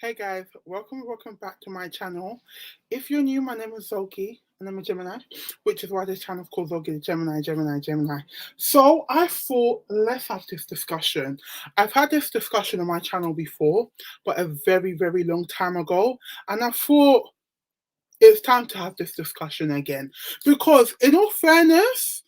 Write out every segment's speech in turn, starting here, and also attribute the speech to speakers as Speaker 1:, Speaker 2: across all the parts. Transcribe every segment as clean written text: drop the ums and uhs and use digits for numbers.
Speaker 1: Hey guys, welcome back to my channel. If you're new, my name is Zoki and I'm a Gemini, which is why this channel is called Zoki the Gemini. So I thought, let's have this discussion. I've had this discussion on my channel before, but a very long time ago, and I thought it's time to have this discussion again. Because in all fairness,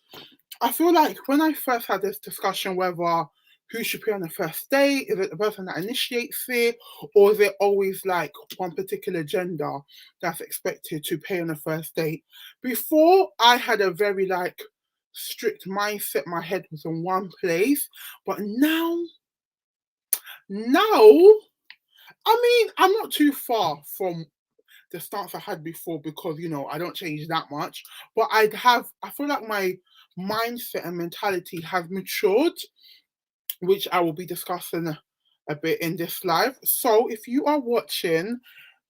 Speaker 1: I feel like when I first had this discussion whether who should pay on the first date, is it the person that initiates it, or is it always like one particular gender that's expected to pay on the first date? Before I had a very like strict mindset, my head was in one place, but now, I mean, I'm not too far from the stance I had before because I don't change that much. But I feel like my mindset and mentality have matured, which I will be discussing a bit in this live. So if you are watching,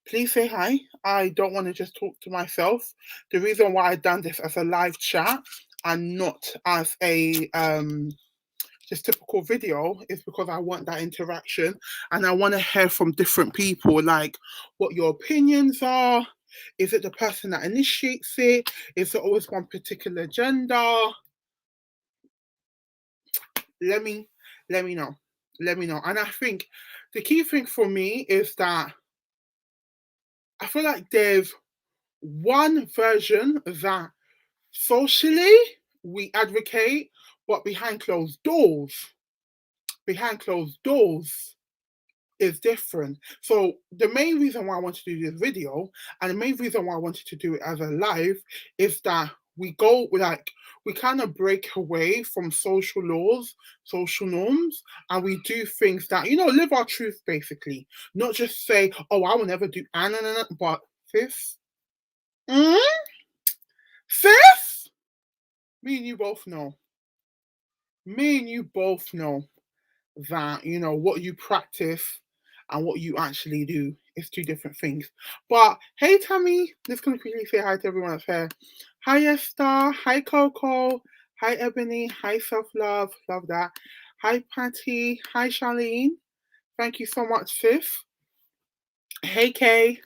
Speaker 1: please say hi. I don't want to just talk to myself. The reason why I've done this as a live chat and not as a just typical video is because I want that interaction and I want to hear from different people, like what your opinions are. Is it the person that initiates it? Is it always one particular gender? Let me let me know. Let me know. And I think the key thing for me is that I feel like there's one version that socially we advocate, but behind closed doors is different. So the main reason why I wanted to do this video and the main reason why I wanted to do it as a live is that we kind of break away from social laws, social norms, and we do things that live our truth basically. Not just say, "Oh, I will never do," but sis, mm, sis, me and you both know. Me and you both know that what you practice and what you actually do is two different things. But hey, Tammy, let's gonna quickly say hi to everyone that's here. Hi, Esther. Hi, Coco. Hi, Ebony. Hi, Self Love. Love that. Hi, Patty. Hi, Charlene. Thank you so much, sis. Hey, Kay.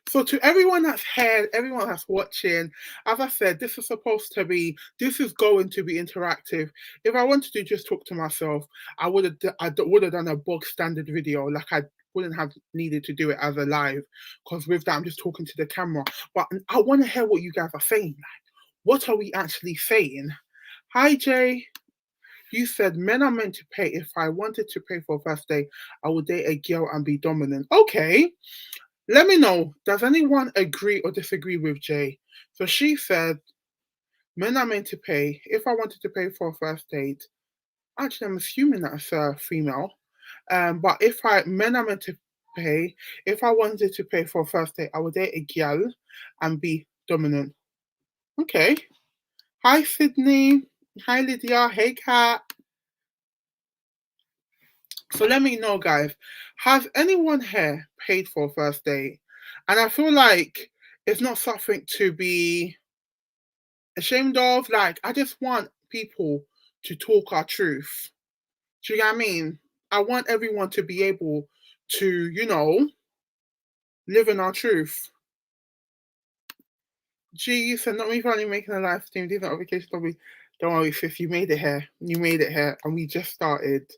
Speaker 1: So to everyone that's here, everyone that's watching, as I said, this is going to be interactive. If I wanted to just talk to myself, I would have done a bog standard video, like I wouldn't have needed to do it as a live, because with that I'm just talking to the camera. But I want to hear what you guys are saying. Like, what are we actually saying? Hi Jay. You said men are meant to pay. If I wanted to pay for a first date, I would date a girl and be dominant. Okay. Let me know, does anyone agree or disagree with Jay? So she said, men are meant to pay. If I wanted to pay for a first date, actually, I'm assuming that's a female. But men are meant to pay. If I wanted to pay for a first date, I would date a girl and be dominant. Okay. Hi, Sydney. Hi, Lydia. Hey, Kat. So let me know, guys. Has anyone here paid for a first date? And I feel like it's not something to be ashamed of. Like, I just want people to talk our truth. Do you know what I mean? I want everyone to be able to, live in our truth. Gee, you said not me finally making a live stream. These notifications probably don't worry, sis, you made it here. You made it here, and we just started.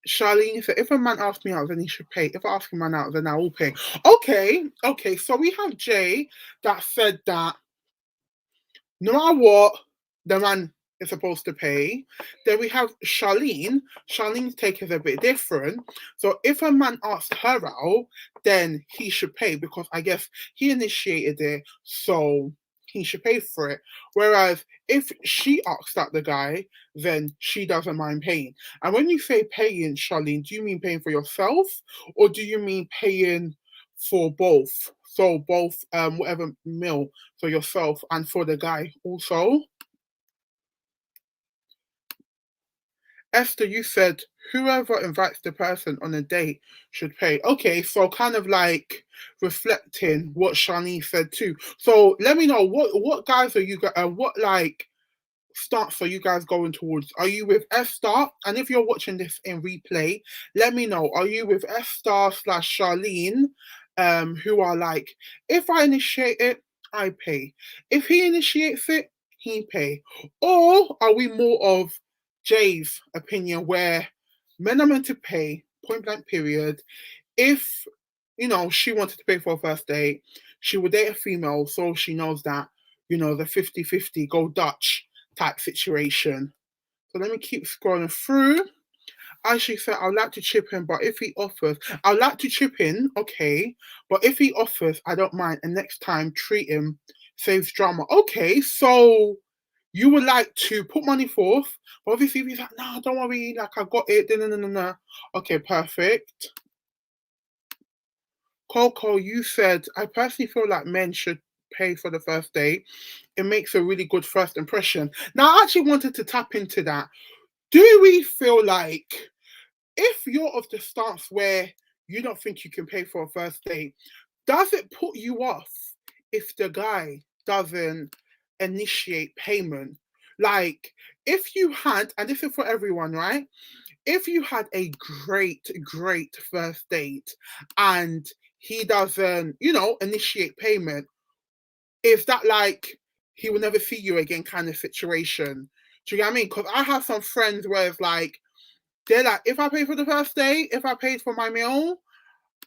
Speaker 1: Charlene said, if a man asks me out, then he should pay. If I ask a man out, then I will pay. Okay. So we have Jay that said that no matter what, the man is supposed to pay. Then we have Charlene. Charlene's take is a bit different. So if a man asks her out, then he should pay because I guess he initiated it, so he should pay for it. Whereas if she asks out the guy, then she doesn't mind paying. And when you say paying, Charlene, do you mean paying for yourself or do you mean paying for both? So both whatever meal for yourself and for the guy also. Esther, you said whoever invites the person on a date should pay. Okay, so kind of like reflecting what Shani said too. So let me know what guys are you what like stance are you guys going towards? Are you with Esther? And if you're watching this in replay, let me know. Are you with Esther slash Charlene, who are like, if I initiate it, I pay. If he initiates it, he pay. Or are we more of Jay's opinion where men are meant to pay, point blank period? If she wanted to pay for a first date, she would date a female so she knows that, the 50-50 go Dutch type situation. So let me keep scrolling through. Ashley said, I'd like to chip in, but if he offers, I'd like to chip in, okay, but if he offers, I don't mind. And next time, treat him, saves drama. Okay, so you would like to put money forth, but obviously if he's like, no, don't worry, like I got it, no, no, no, no. Okay, perfect. Coco, you said, I personally feel like men should pay for the first date. It makes a really good first impression. Now, I actually wanted to tap into that. Do we feel like if you're of the stance where you don't think you can pay for a first date, does it put you off if the guy doesn't initiate payment? Like, if you had, and this is for everyone, right? If you had a great first date and he doesn't, initiate payment, is that like he will never see you again kind of situation? Do you get what I mean? Because I have some friends where it's like, they're like, if I pay for the first date, if I paid for my meal,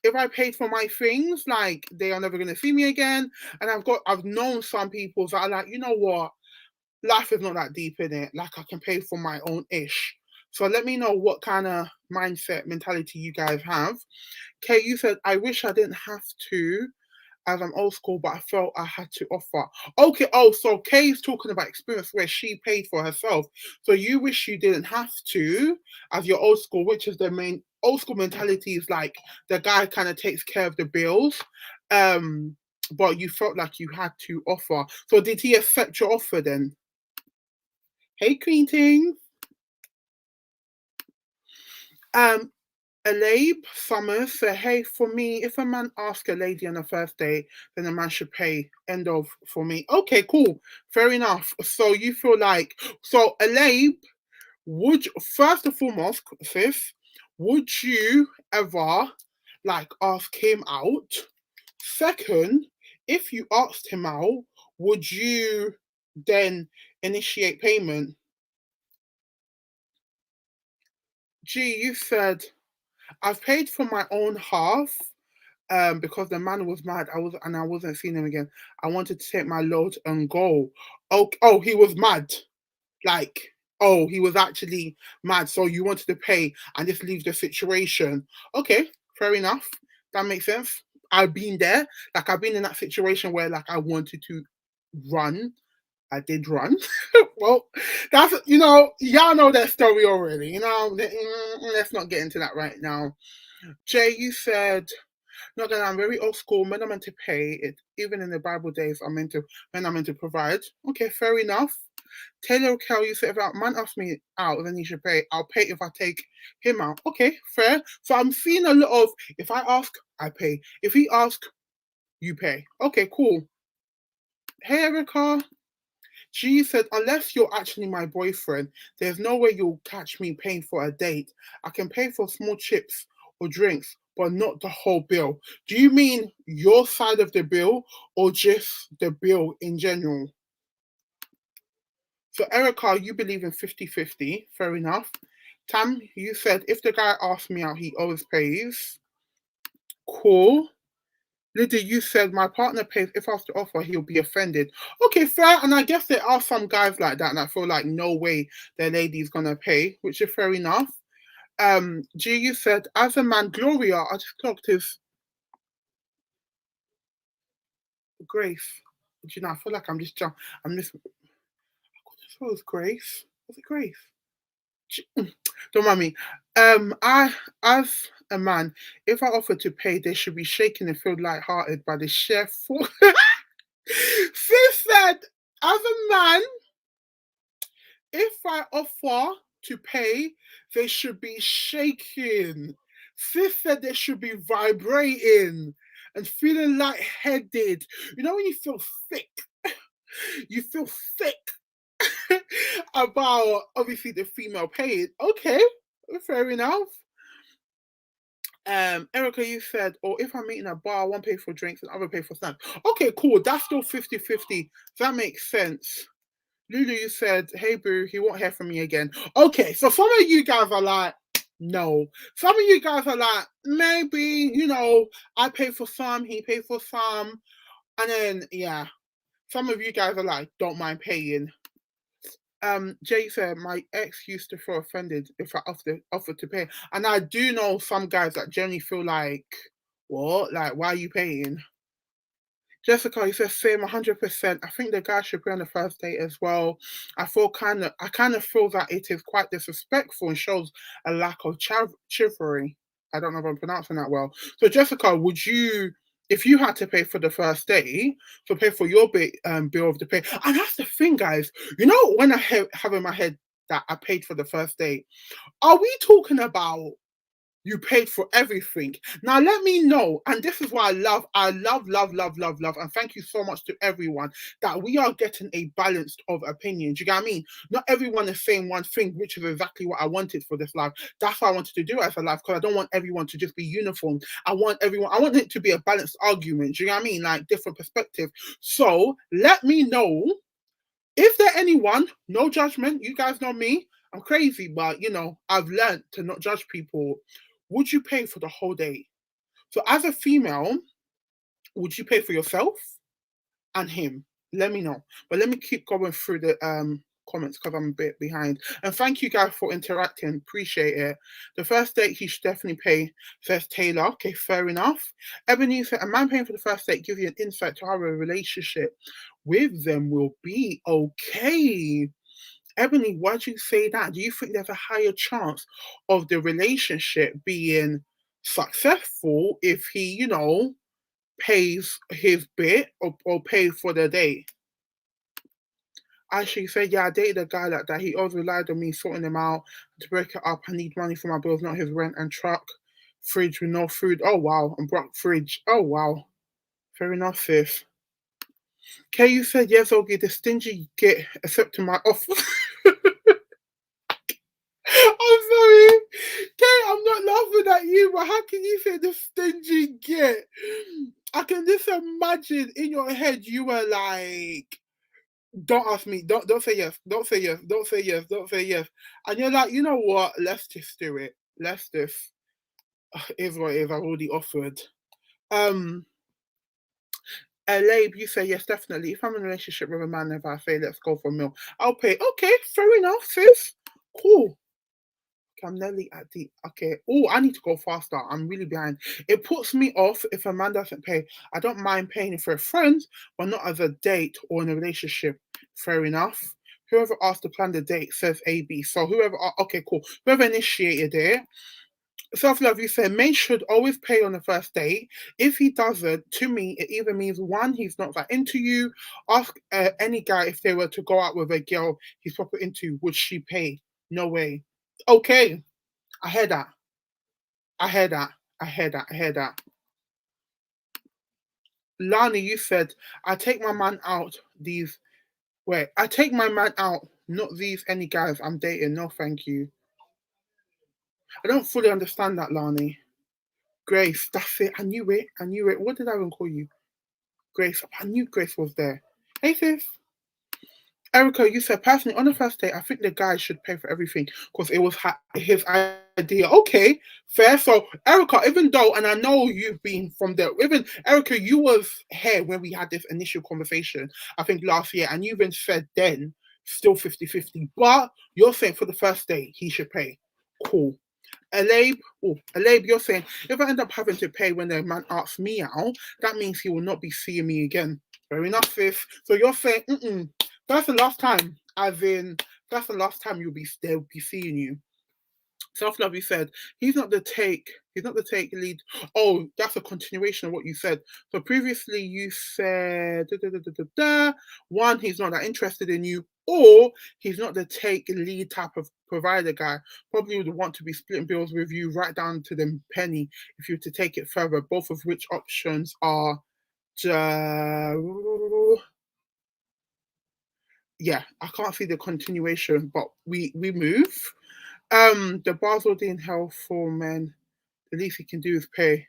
Speaker 1: if I paid for my things, like they are never gonna see me again. And I've known some people that are like, you know what, life is not that deep in it. Like I can pay for my own ish. So let me know what kind of mindset mentality you guys have. Kay, you said, I wish I didn't have to, as I'm old school, but I felt I had to offer. Okay, so Kay's talking about experience where she paid for herself. So you wish you didn't have to, as your old school, which is the main old school mentality is like the guy kind of takes care of the bills. But you felt like you had to offer. So did he accept your offer then? Hey, Queen Ting. Um, Alabe Summers said, hey, for me, if a man asks a lady on a first date, then the man should pay. End of for me. Okay, cool. Fair enough. So you feel like, so Alabe, would, first and foremost, sis, would you ever like ask him out? Second, if you asked him out, would you then initiate payment? G, you said, I've paid for my own half because the man was mad. I wasn't seeing him again. I wanted to take my load and go. Oh, he was mad. Like, oh, he was actually mad. So you wanted to pay and just leave the situation. Okay, fair enough. That makes sense. I've been there. Like I've been in that situation where like I wanted to run. I did run. Well, that's y'all know that story already. Let's not get into that right now. Jay, you said, not gonna, I'm very old school. Men are meant to pay it. Even in the Bible days, men are meant to provide. Okay, fair enough. Taylor Kell, you said, if a man asks me out, then he should pay. I'll pay if I take him out. Okay, fair. So I'm seeing a lot of, if I ask, I pay. If he asks, you pay. Okay, cool. Hey, Erica. She said, unless you're actually my boyfriend, there's no way you'll catch me paying for a date. I can pay for small chips or drinks, but not the whole bill. Do you mean your side of the bill or just the bill in general? So, Erica, you believe in 50-50. Fair enough. Tam, you said, if the guy asks me out, he always pays. Cool. Lydia, you said my partner pays. If I was to offer, he'll be offended. Okay, fair. And I guess there are some guys like that, and I feel like no way their lady's gonna pay, which is fair enough. G, you said, as a man, Gloria, I just clocked his Grace. I feel like I'm just. I thought it was Grace. Was it Grace? Don't mind me. I, as a man, if I offer to pay, they should be shaken and feel lighthearted by the sheer force. Sis said, as a man, if I offer to pay, they should be shaking. Sis said they should be vibrating and feeling lightheaded. You know when you feel sick? You feel sick. about obviously the female paying. Okay, fair enough. Erica, you said, or if I'm eating a bar, one pay for drinks and other pay for snacks. Okay, cool. That's still 50-50. That makes sense. Lulu, you said, hey boo, he won't hear from me again. Okay, so some of you guys are like, no. Some of you guys are like, maybe, I pay for some, he pay for some. And then, yeah, some of you guys are like, don't mind paying. Jay said my ex used to feel offended if I offered to pay, and I do know some guys that generally feel like, what, like, why are you paying? Jessica, he says same 100%. I think the guy should be on the first date as well. I kind of feel that it is quite disrespectful and shows a lack of chivalry. I don't know if I'm pronouncing that well. So Jessica, would you, if you had to pay for the first date, so pay for your bill of the pay? And that's the thing, guys. When I have in my head that I paid for the first date, are we talking about you paid for everything? Now let me know, and this is why I love, and thank you so much to everyone that we are getting a balance of opinions. You get what I mean? Not everyone is saying one thing, which is exactly what I wanted for this live. That's what I wanted to do as a live, because I don't want everyone to just be uniform. I want it to be a balanced argument. Do you know what I mean? Like different perspective. So let me know, is there anyone, no judgment, you guys know me, I'm crazy, but I've learned to not judge people. Would you pay for the whole day? So as a female, would you pay for yourself and him? Let me know. But let me keep going through the comments because I'm a bit behind. And thank you guys for interacting. Appreciate it. The first date he should definitely pay, says Taylor. Okay, fair enough. Ebony said, a man paying for the first date gives you an insight to how a relationship with them will be. Okay. Ebony, why do you say that? Do you think there's a higher chance of the relationship being successful if he, pays his bit or pays for the date? Actually said, yeah, I dated a guy like that. He always relied on me sorting him out to break it up. I need money for my bills, not his rent and truck. Fridge with no food. Oh wow. And broke fridge. Oh wow. Fair enough, sis. Kay, you said yes, okay, the stingy get accepting my offer. I'm sorry. Kay, I'm not laughing at you, but how can you say the stingy get? I can just imagine in your head you were like, don't ask me, don't say yes, don't say yes, don't say yes, don't say yes. And you're like, you know what? Let's just do it. Let's just is what it is. I've already offered. Um Labe, you say yes, definitely. If I'm in a relationship with a man, if I say let's go for a meal, I'll pay. Okay, fair enough, sis. Cool. I'm nearly at the okay. Oh, I need to go faster. I'm really behind. It puts me off if a man doesn't pay. I don't mind paying for a friend, but not as a date or in a relationship. Fair enough. Whoever asked to plan the date says AB. So okay, cool. Whoever initiated it, self love, you said men should always pay on the first date. If he doesn't, to me, it either means one, he's not that into you. Ask any guy if they were to go out with a girl he's proper into, would she pay? No way. Okay, I heard that. I heard that. I heard that. I heard that. Lani, you said, I take my man out these. Wait, I take my man out, not these any guys I'm dating. No, thank you. I don't fully understand that, Lani. Grace, that's it. I knew it. I knew it. What did I even call you? Grace. I knew Grace was there. Hey, sis. Erica, you said personally on the first date, I think the guy should pay for everything because it was his idea. Okay, fair. So, Erica, even though, and I know you've been from there, even Erica, you was here when we had this initial conversation, I think last year, and you even said then, still 50-50. But you're saying for the first date, he should pay. Cool. Alabe, you're saying if I end up having to pay when the man asks me out, that means he will not be seeing me again. Fair enough, sis. So you're saying, that's the last time, as in, that's the last time they'll be seeing you. Self love, you said he's not the take lead. Oh, that's a continuation of what you said. So previously you said one, he's not that interested in you, or he's not the take lead type of provider guy. Probably would want to be splitting bills with you right down to the penny if you were to take it further, both of which options are yeah, I can't see the continuation, but we move. The Basel Dean Health for men. The least he can do is pay.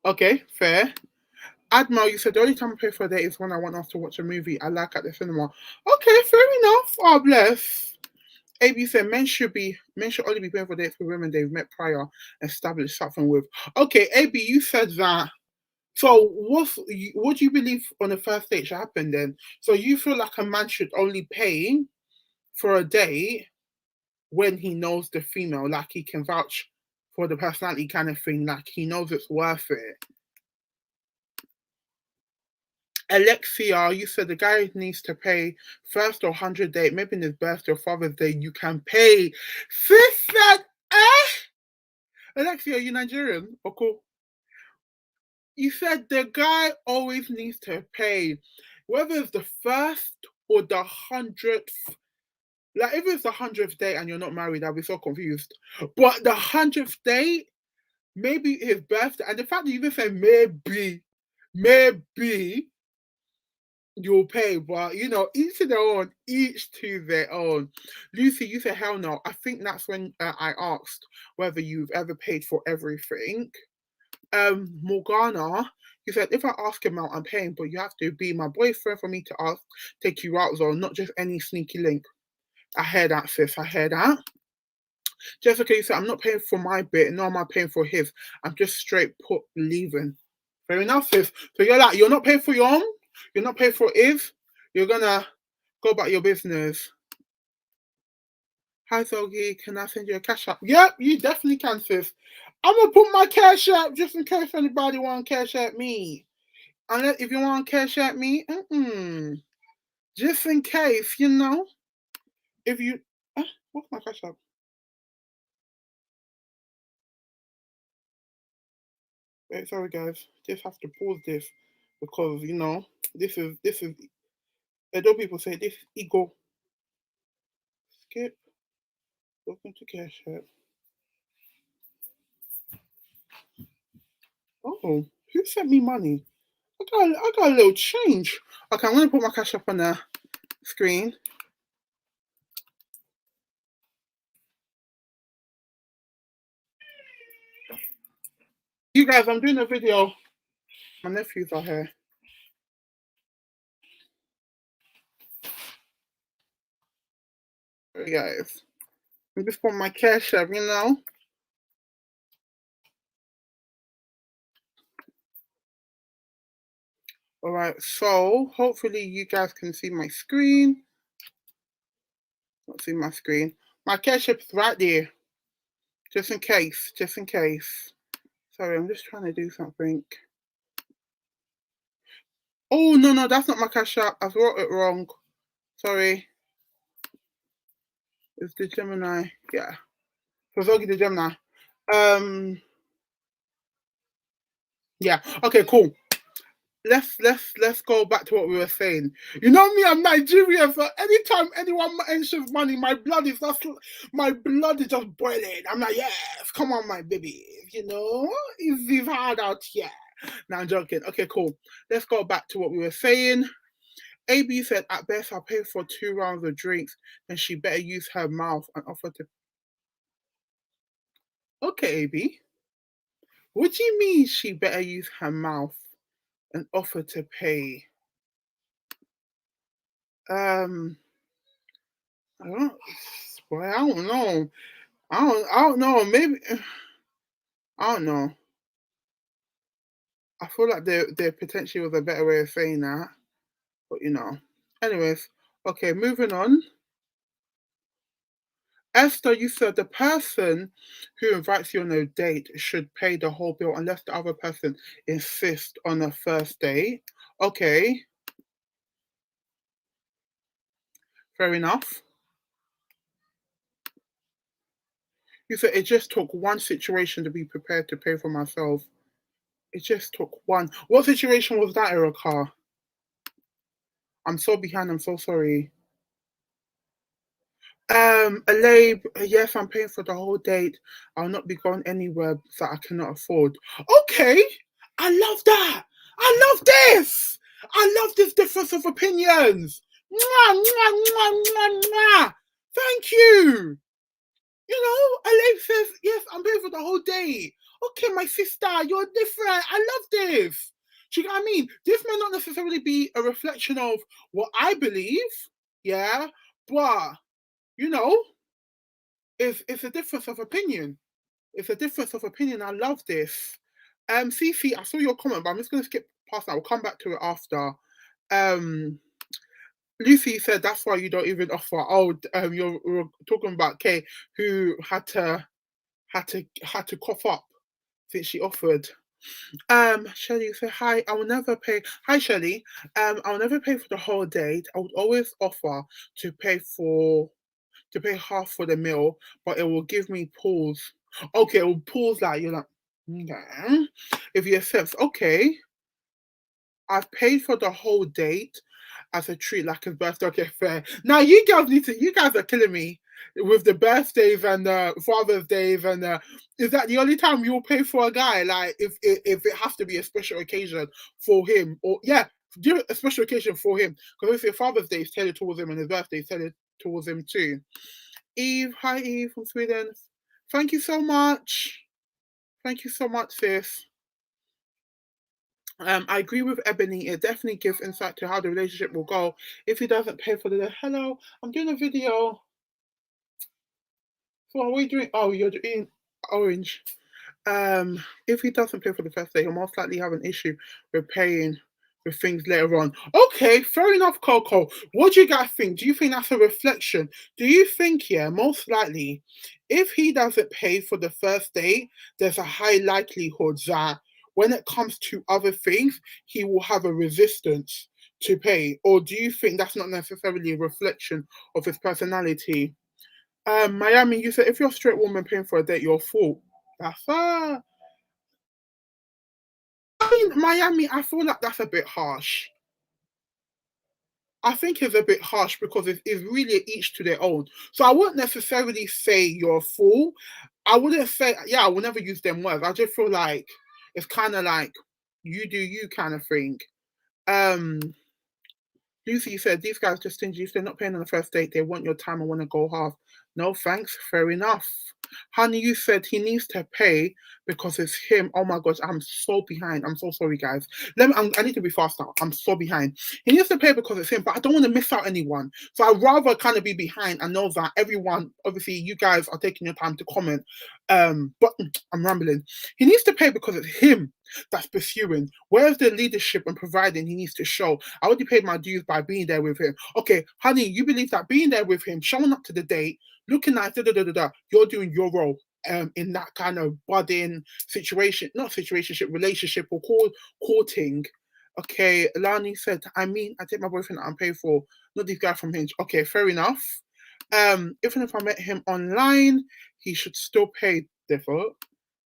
Speaker 1: Okay, fair. Admiral, you said the only time I pay for a date is when I want us to watch a movie I like at the cinema. Okay, fair enough. Oh bless. AB said men should only be paying for dates with women they've met prior, established something with. Okay, AB, you said that. So what do you believe on the first date should happen then? So you feel like a man should only pay for a date when he knows the female, like he can vouch for the personality kind of thing, like he knows it's worth it. Alexia, you said the guy needs to pay first or 100 date, maybe in his birthday or Father's Day, you can pay. Sis said, eh? Alexia, are you Nigerian? Or cool? You said the guy always needs to pay, whether it's the first or the 100th. Like, if it's the 100th date and you're not married, I'll be so confused. But the 100th date, maybe his birthday, and the fact that you even say maybe you'll pay, but each to their own, each to their own. Lucy, you said hell no. I think that's when I asked whether you've ever paid for everything. Morgana, you said if I ask him out, I'm paying, but you have to be my boyfriend for me to ask, take you out, though, not just any sneaky link. I hear that, sis. I hear that. Jessica, you said I'm not paying for my bit, nor am I paying for his. I'm just straight put leaving. Fair enough, sis. So you're not paying for your own, you're not paying for his, you're gonna go about your business. Hi Zogi, can I send you a cash app? Yep, you definitely can, sis. I'm gonna put my cash app just in case anybody want to cash at me. Unless if you want to cash at me, just in case, If you, what's my cash app? Wait, sorry guys, just have to pause this because this is. Although people say this ego. Skip. Welcome to cash app. Oh, who sent me money? I got a little change. Okay, I'm gonna put my cash up on the screen. You guys, I'm doing a video. My nephews are here. Hey guys, I'm just put my cash up. All right, so hopefully you guys can see my screen. Not see my screen. My cash app is right there. Just in case. Just in case. Sorry, I'm just trying to do something. Oh no, that's not my cash app. I wrote it wrong. Sorry. It's the Gemini. Yeah. So Zogi the Gemini. Yeah. Okay, cool. Let's go back to what we were saying. You know me, I'm Nigerian, so anytime anyone mentions money, my blood is just boiling. I'm like, yes, come on, my baby. It's hard out here. Now I'm joking. Okay, cool. Let's go back to what we were saying. AB said, at best, I'll pay for 2 rounds of drinks, and she better use her mouth and offer to. Okay, AB. What do you mean she better use her mouth and offer to pay? Um, I don't. Boy, I don't know. I don't know. Maybe I don't know. I feel like there potentially was a better way of saying that, but Anyways, okay, moving on. Esther, you said the person who invites you on a date should pay the whole bill unless the other person insists on a first date. Okay, fair enough. You said it just took one situation to be prepared to pay for myself. It just took one. What situation was that, Erica? I'm so behind. I'm so sorry. Alabe, yes, I'm paying for the whole date. I'll not be going anywhere that I cannot afford. Okay, I love that. I love this. I love this difference of opinions. Mwah, mwah, mwah, mwah, mwah. Thank you. You know, Elaine says, yes, I'm here for the whole day. Okay, my sister, you're different. I love this. Do you know what I mean? This may not necessarily be a reflection of what I believe, yeah, but you know, it's a difference of opinion. It's a difference of opinion. I love this. Cece, I saw your comment, but I'm just gonna skip past that. We'll come back to it after. Um, Lucy said that's why you don't even offer. Oh, you're talking about Kay, who had to cough up since she offered. Shelley said, hi, I will never pay. Hi, Shelley. I'll never pay for the whole date. I would always offer to pay for to pay half for the meal, but it will give me pause. Okay, it will pause like you're like, okay. If he accepts, okay, I've paid for the whole date as a treat, like his birthday. Okay, fair. Now you guys are killing me with the birthdays and the Father's Days and is that the only time you'll pay for a guy? Like if it has to be a special occasion for him, or yeah, do a special occasion for him because if Father's Day is tailored towards him and his birthday is tailored towards him too. Eve, hi Eve from Sweden. Thank you so much. Thank you so much, sis. I agree with Ebony. It definitely gives insight to how the relationship will go if he doesn't pay for the. Hello, I'm doing a video. So what are we doing? Oh, you're doing orange. If he doesn't pay for the first day, he'll most likely have an issue with paying with things later on. Okay, fair enough, Coco. What do you guys think? Do you think that's a reflection? Do you think, yeah, most likely, if he doesn't pay for the first date, there's a high likelihood that when it comes to other things, he will have a resistance to pay? Or do you think that's not necessarily a reflection of his personality? Miami, you said if you're a straight woman paying for a date, you're a fool. That's I mean, Miami, I feel like that's a bit harsh. I think it's a bit harsh because it's really each to their own. So I wouldn't necessarily say you're a fool. I wouldn't say, yeah, I will never use them words. I just feel like it's kind of like you do you kind of thing. Um, Lucy said, these guys just stingy. If they're not paying on the first date, they want your time and want to go half. No, thanks. Fair enough. Honey, you said he needs to pay because it's him. Oh my gosh, I'm so behind. I'm so sorry, guys. I need to be faster. I'm so behind. He needs to pay because it's him, but I don't want to miss out anyone. So I'd rather kind of be behind and know that everyone, obviously, you guys are taking your time to comment. But I'm rambling. He needs to pay because it's him that's pursuing. Where's the leadership and providing he needs to show? I already paid my dues by being there with him. Okay, honey, you believe that being there with him, showing up to the date, looking like you're doing your role in that kind of budding situation, not situationship, relationship or courting. Okay, Lani said, I mean, I take my boyfriend that I'm paid for, not this guy from Hinge. Okay, fair enough. Even if I met him online, he should still pay default.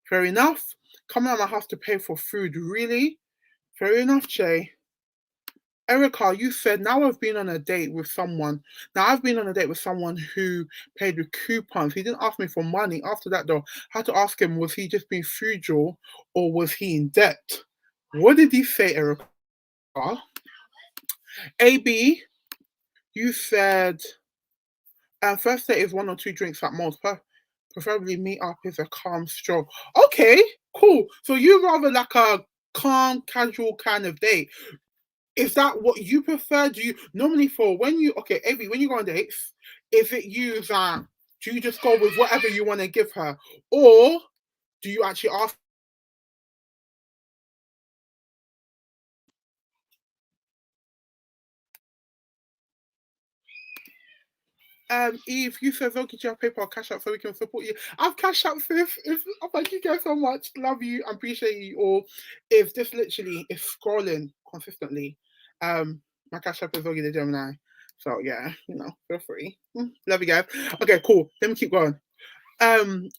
Speaker 1: Fair enough. Coming out my house to pay for food, really? Fair enough, Jay. Erica, you said now I've been on a date with someone. Now I've been on a date with someone who paid with coupons. He didn't ask me for money. After that, though, I had to ask him, was he just being frugal or was he in debt? What did he say, Erica? AB, you said first date is one or two drinks at most. Preferably meet up is a calm stroll. Okay, cool. So you rather like a calm, casual kind of date. Is that what you prefer? Do you normally for when you okay, Evie, when you go on dates, is it you that do you just go with whatever you want to give her? Or do you actually ask Eve, you said okay, do you have PayPal cash out so we can support you? I've cash out sis. Oh, thank you guys so much. Love you. I appreciate you all. If this literally is scrolling consistently, my cash app is Zogi the Gemini. So yeah, feel free. Love you guys. Okay, cool. Let me keep going.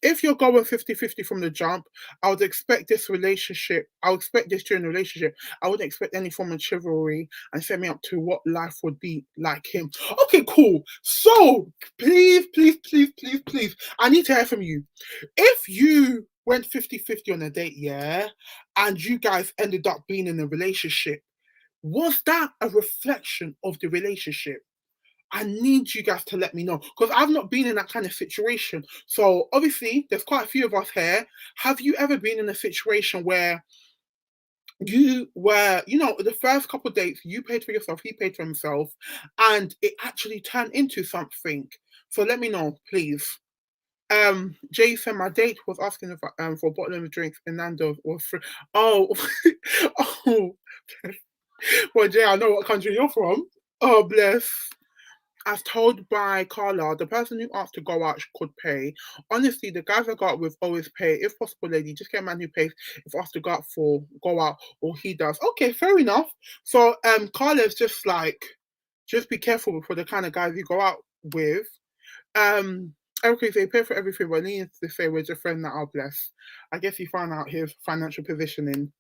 Speaker 1: If you're going 50-50 from the jump, I would expect I would expect this during the relationship. I wouldn't expect any form of chivalry and set me up to what life would be like him. Okay, cool. So please, please, please, please, please, I need to hear from you. If you went 50-50 on a date, yeah, and you guys ended up being in a relationship, Was that a reflection of the relationship? I need you guys to let me know because I've not been in that kind of situation. So obviously, there's quite a few of us here. Have you ever been in a situation where you were, the first couple of dates, you paid for yourself, he paid for himself, and it actually turned into something? So let me know, please. Jay said my date was asking for a bottle of drinks and Nando was free. Oh, oh, well, Jay, I know what country you're from. Oh, bless. As told by Carla, the person who asked to go out could pay. Honestly, the guys I go out with always pay. If possible, lady, just get a man who pays if asked to go out, or he does. Okay, fair enough. So Carla's just like, just be careful for the kind of guys you go out with. Um okay, so he paid for everything, but needed to say we're just friends that are blessed. I guess he found out his financial positioning.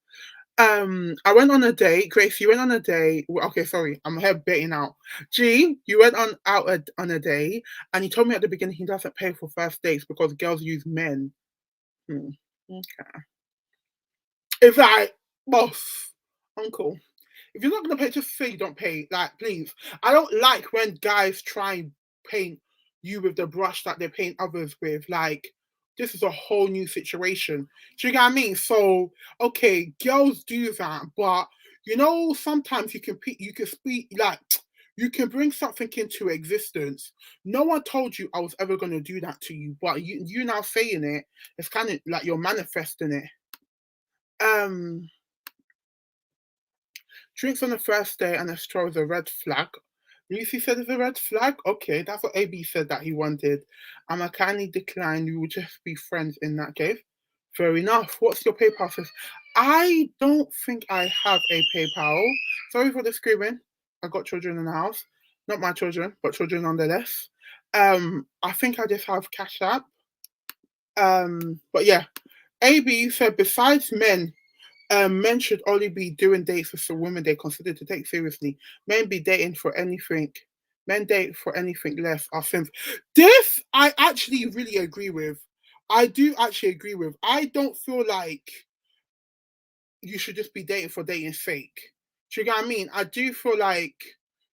Speaker 1: I went on a date. Grace, you went on a date. Okay, sorry, I'm here baiting out. G, you went on a date, and he told me at the beginning he doesn't pay for first dates because girls use men. Hmm. Okay. It's like, boss, uncle. If you're not gonna pay, just say you don't pay. Like, please. I don't like when guys try and paint you with the brush that they paint others with. Like, this is a whole new situation. Do you get what I mean? So, okay, girls do that, but sometimes you can speak like you can bring something into existence. No one told you I was ever gonna do that to you, but you now saying it, it's kind of like you're manifesting it. Um Drinks on the first day and a straw is a red flag. Lucy said it's a red flag. Okay, that's what AB said that he wanted. I'm a kindly decline. We will just be friends in that case. Fair enough. What's your PayPal? Says I don't think I have a PayPal. Sorry for the screaming. I got children in the house. Not my children, but children nonetheless. I think I just have Cash App. But yeah. AB said besides men should only be doing dates with some women they consider to take seriously. Men be dating for anything. Men date for anything less are simps. This I actually really agree with. I do actually agree with. I don't feel like you should just be dating for dating's sake. Do you get what I mean? I do feel like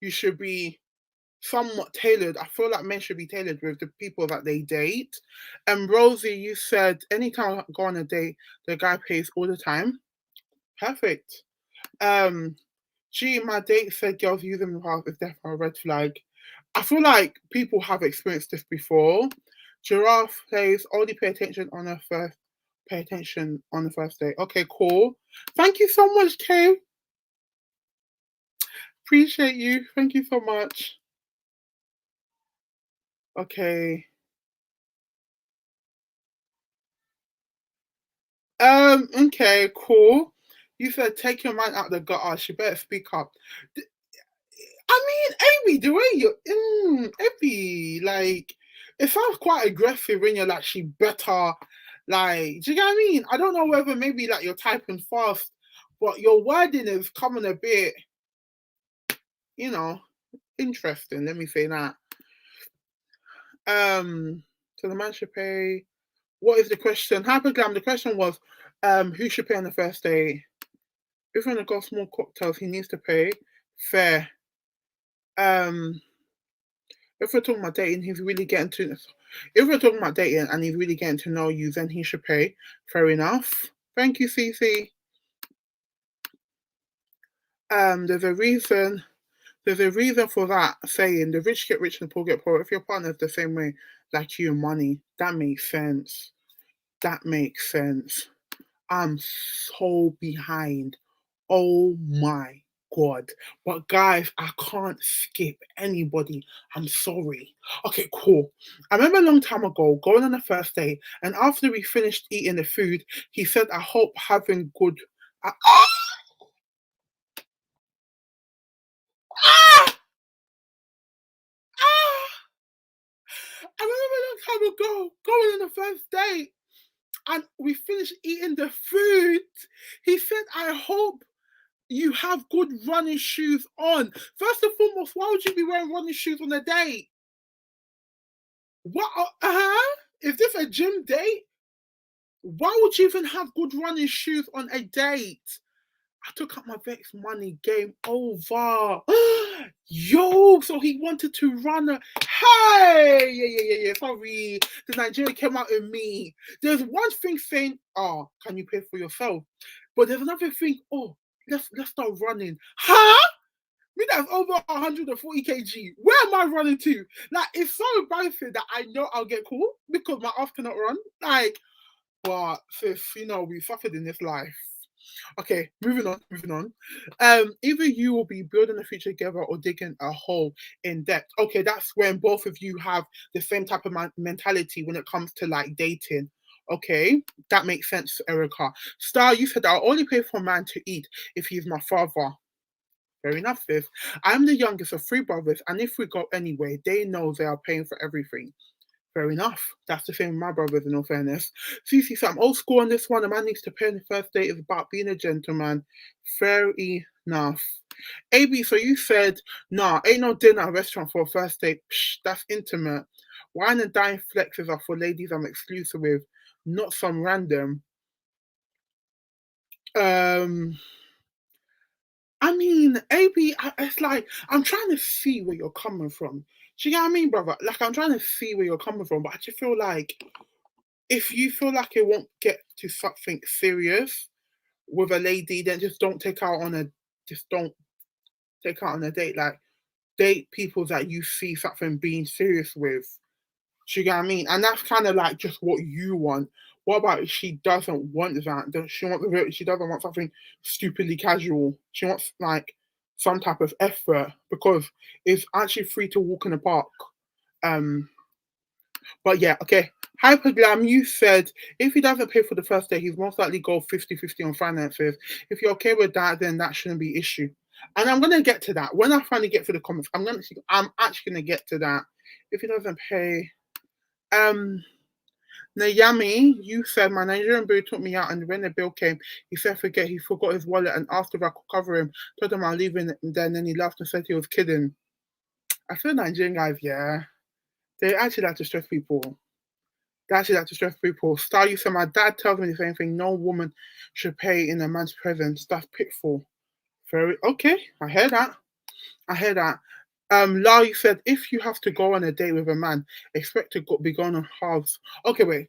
Speaker 1: you should be somewhat tailored. I feel like men should be tailored with the people that they date. And Rosie, you said anytime I go on a date, the guy pays all the time. Perfect. Um, Gee, my date said girls using the house is definitely a red flag. I feel like people have experienced this before. Giraffe says only pay attention on the first day. Okay, cool. Thank you so much, Kay. Appreciate you. Thank you so much. Okay. Okay, cool. You said take your man out the gutter. She better speak up. I mean, Amy, the way Amy, like, it sounds quite aggressive when you're like, she better, like, do you get what I mean? I don't know whether maybe like you're typing fast, but your wording is coming a bit, you know, interesting. Let me say that. So the man should pay. What is the question? Hyperglam. The question was, who should pay on the first day? If we're gonna go small cocktails, he needs to pay. Fair. Um, if we're talking about dating, he's really getting to. If we're talking about dating and he's really getting to know you, then he should pay. Fair enough. Thank you, Cece. There's a reason. There's a reason for that saying the rich get rich and the poor get poor. If your partner's the same way like you, money, that makes sense. That makes sense. I'm so behind. Oh my God. But guys, I can't skip anybody. I'm sorry. Okay, cool. I remember a long time ago going on a first date, and after we finished eating the food, he said, I hope having good. Ah! Ah! I remember a long time ago going on a first date, and we finished eating the food. He said, I hope you have good running shoes on. First and foremost, why would you be wearing running shoes on a date? What? Is this a gym date? Why would you even have good running shoes on a date? I took out my Vex money, game over. Yo, so he wanted to run a hey, yeah. Sorry, the Nigeria came out in me. There's one thing saying, oh, can you pay for yourself? But there's another thing, oh, let's start running. Huh? Me that's over 140 kg. Where am I running to? Like, it's so embarrassing that I know I'll get caught because my ass cannot run. Like, but sis, we suffered in this life. Okay, moving on. Either you will be building a future together or digging a hole in debt. Okay, that's when both of you have the same type of mentality when it comes to like dating. Okay, that makes sense, Erica. Star, you said I'll only pay for a man to eat if he's my father. Fair enough, sis. I'm the youngest of three brothers, and if we go anyway, they know they are paying for everything. Fair enough. That's the same with my brothers, in all fairness. Cece said, I'm old school on this one. A man needs to pay on the first date. It's about being a gentleman. Fair enough. AB, so you said, nah, ain't no dinner at a restaurant for a first date. Psh, that's intimate. Wine and dine flexes are for ladies I'm exclusive with, not some random. Um, I mean, AB, it's like, I'm trying to see where you're coming from. Do you get what I mean, brother? Like, I'm trying to see where you're coming from, but I just feel like if you feel like it won't get to something serious with a lady, then just don't take out on a date. Like date people that you see something being serious with. Do you get what I mean? And that's kind of like just what you want. What about if she doesn't want that? Does she doesn't want something stupidly casual. She wants like some type of effort because it's actually free to walk in the park. Um, but yeah, okay. Hyperglam, you said if he doesn't pay for the first day, he's most likely go 50-50 on finances. If you're okay with that, then that shouldn't be issue. And I'm gonna get to that. When I finally get to the comments, I'm actually gonna get to that. If he doesn't pay. Nayami, you said my Nigerian boy took me out and when the bill came, he said he forgot his wallet and asked if I could cover him. Told him I'll leave him then and then he laughed and said he was kidding. I feel Nigerian guys, yeah. They actually like to stress people. That's it, to stress people. Star, you said my dad tells me the same thing. No woman should pay in a man's presence. That's pitfall. Very okay. I hear that. I hear that. La, you said if you have to go on a date with a man, expect to be gone on halves. Okay, wait.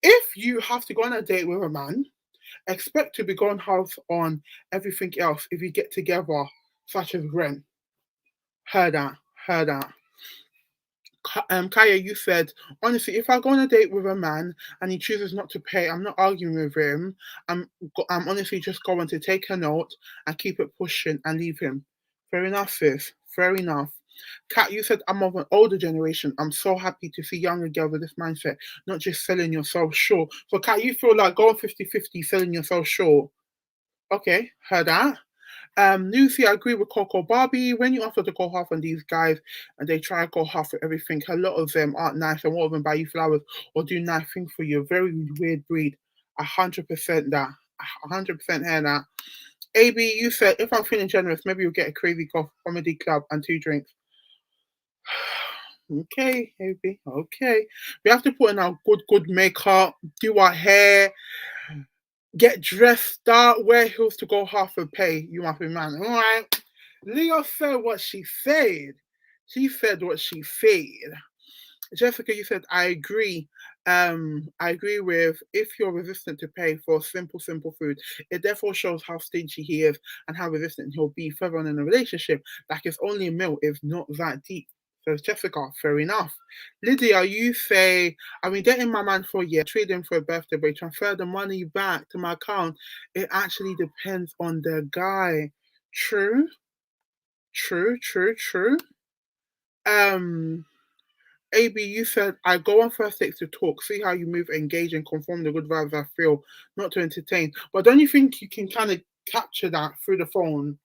Speaker 1: If you have to go on a date with a man, expect to be gone halves on everything else if you get together, such as rent. Heard that. Heard that. Kaya, you said, honestly, if I go on a date with a man and he chooses not to pay, I'm not arguing with him. I'm honestly just going to take a note and keep it pushing and leave him. Fair enough, sis. Fair enough. Kat, you said I'm of an older generation. I'm so happy to see younger girls with this mindset, not just selling yourself short. So, Kat, you feel like going 50-50, selling yourself short. Okay, heard that. Lucy, I agree with Coco. Barbie, when you offer to go half on these guys and they try to go half for everything, a lot of them aren't nice and won't even buy you flowers or do nice things for you. Very weird breed. 100% that. 100% hear that. AB, you said if I'm feeling generous, maybe you'll get a crazy comedy club and 2 drinks. Okay, AB. Okay. We have to put in our good makeup, do our hair, get dressed up, wear heels to go half and pay. You must be man. All right. Leo said what she said. She said what she said. Jessica, you said I agree. I agree with if you're resistant to pay for simple food, it therefore shows how stingy he is and how resistant he'll be further on in a relationship. Like it's only a meal, it's not that deep. So Jessica, fair enough. Lydia, you say I've been dating my man for a year, treated him for a birthday, but he transferred the money back to my account. It actually depends on the guy. True, true. Um, AB, you said I go on first dates to talk, see how you move, engage, and conform the good vibes I feel, not to entertain. But don't you think you can kind of capture that through the phone,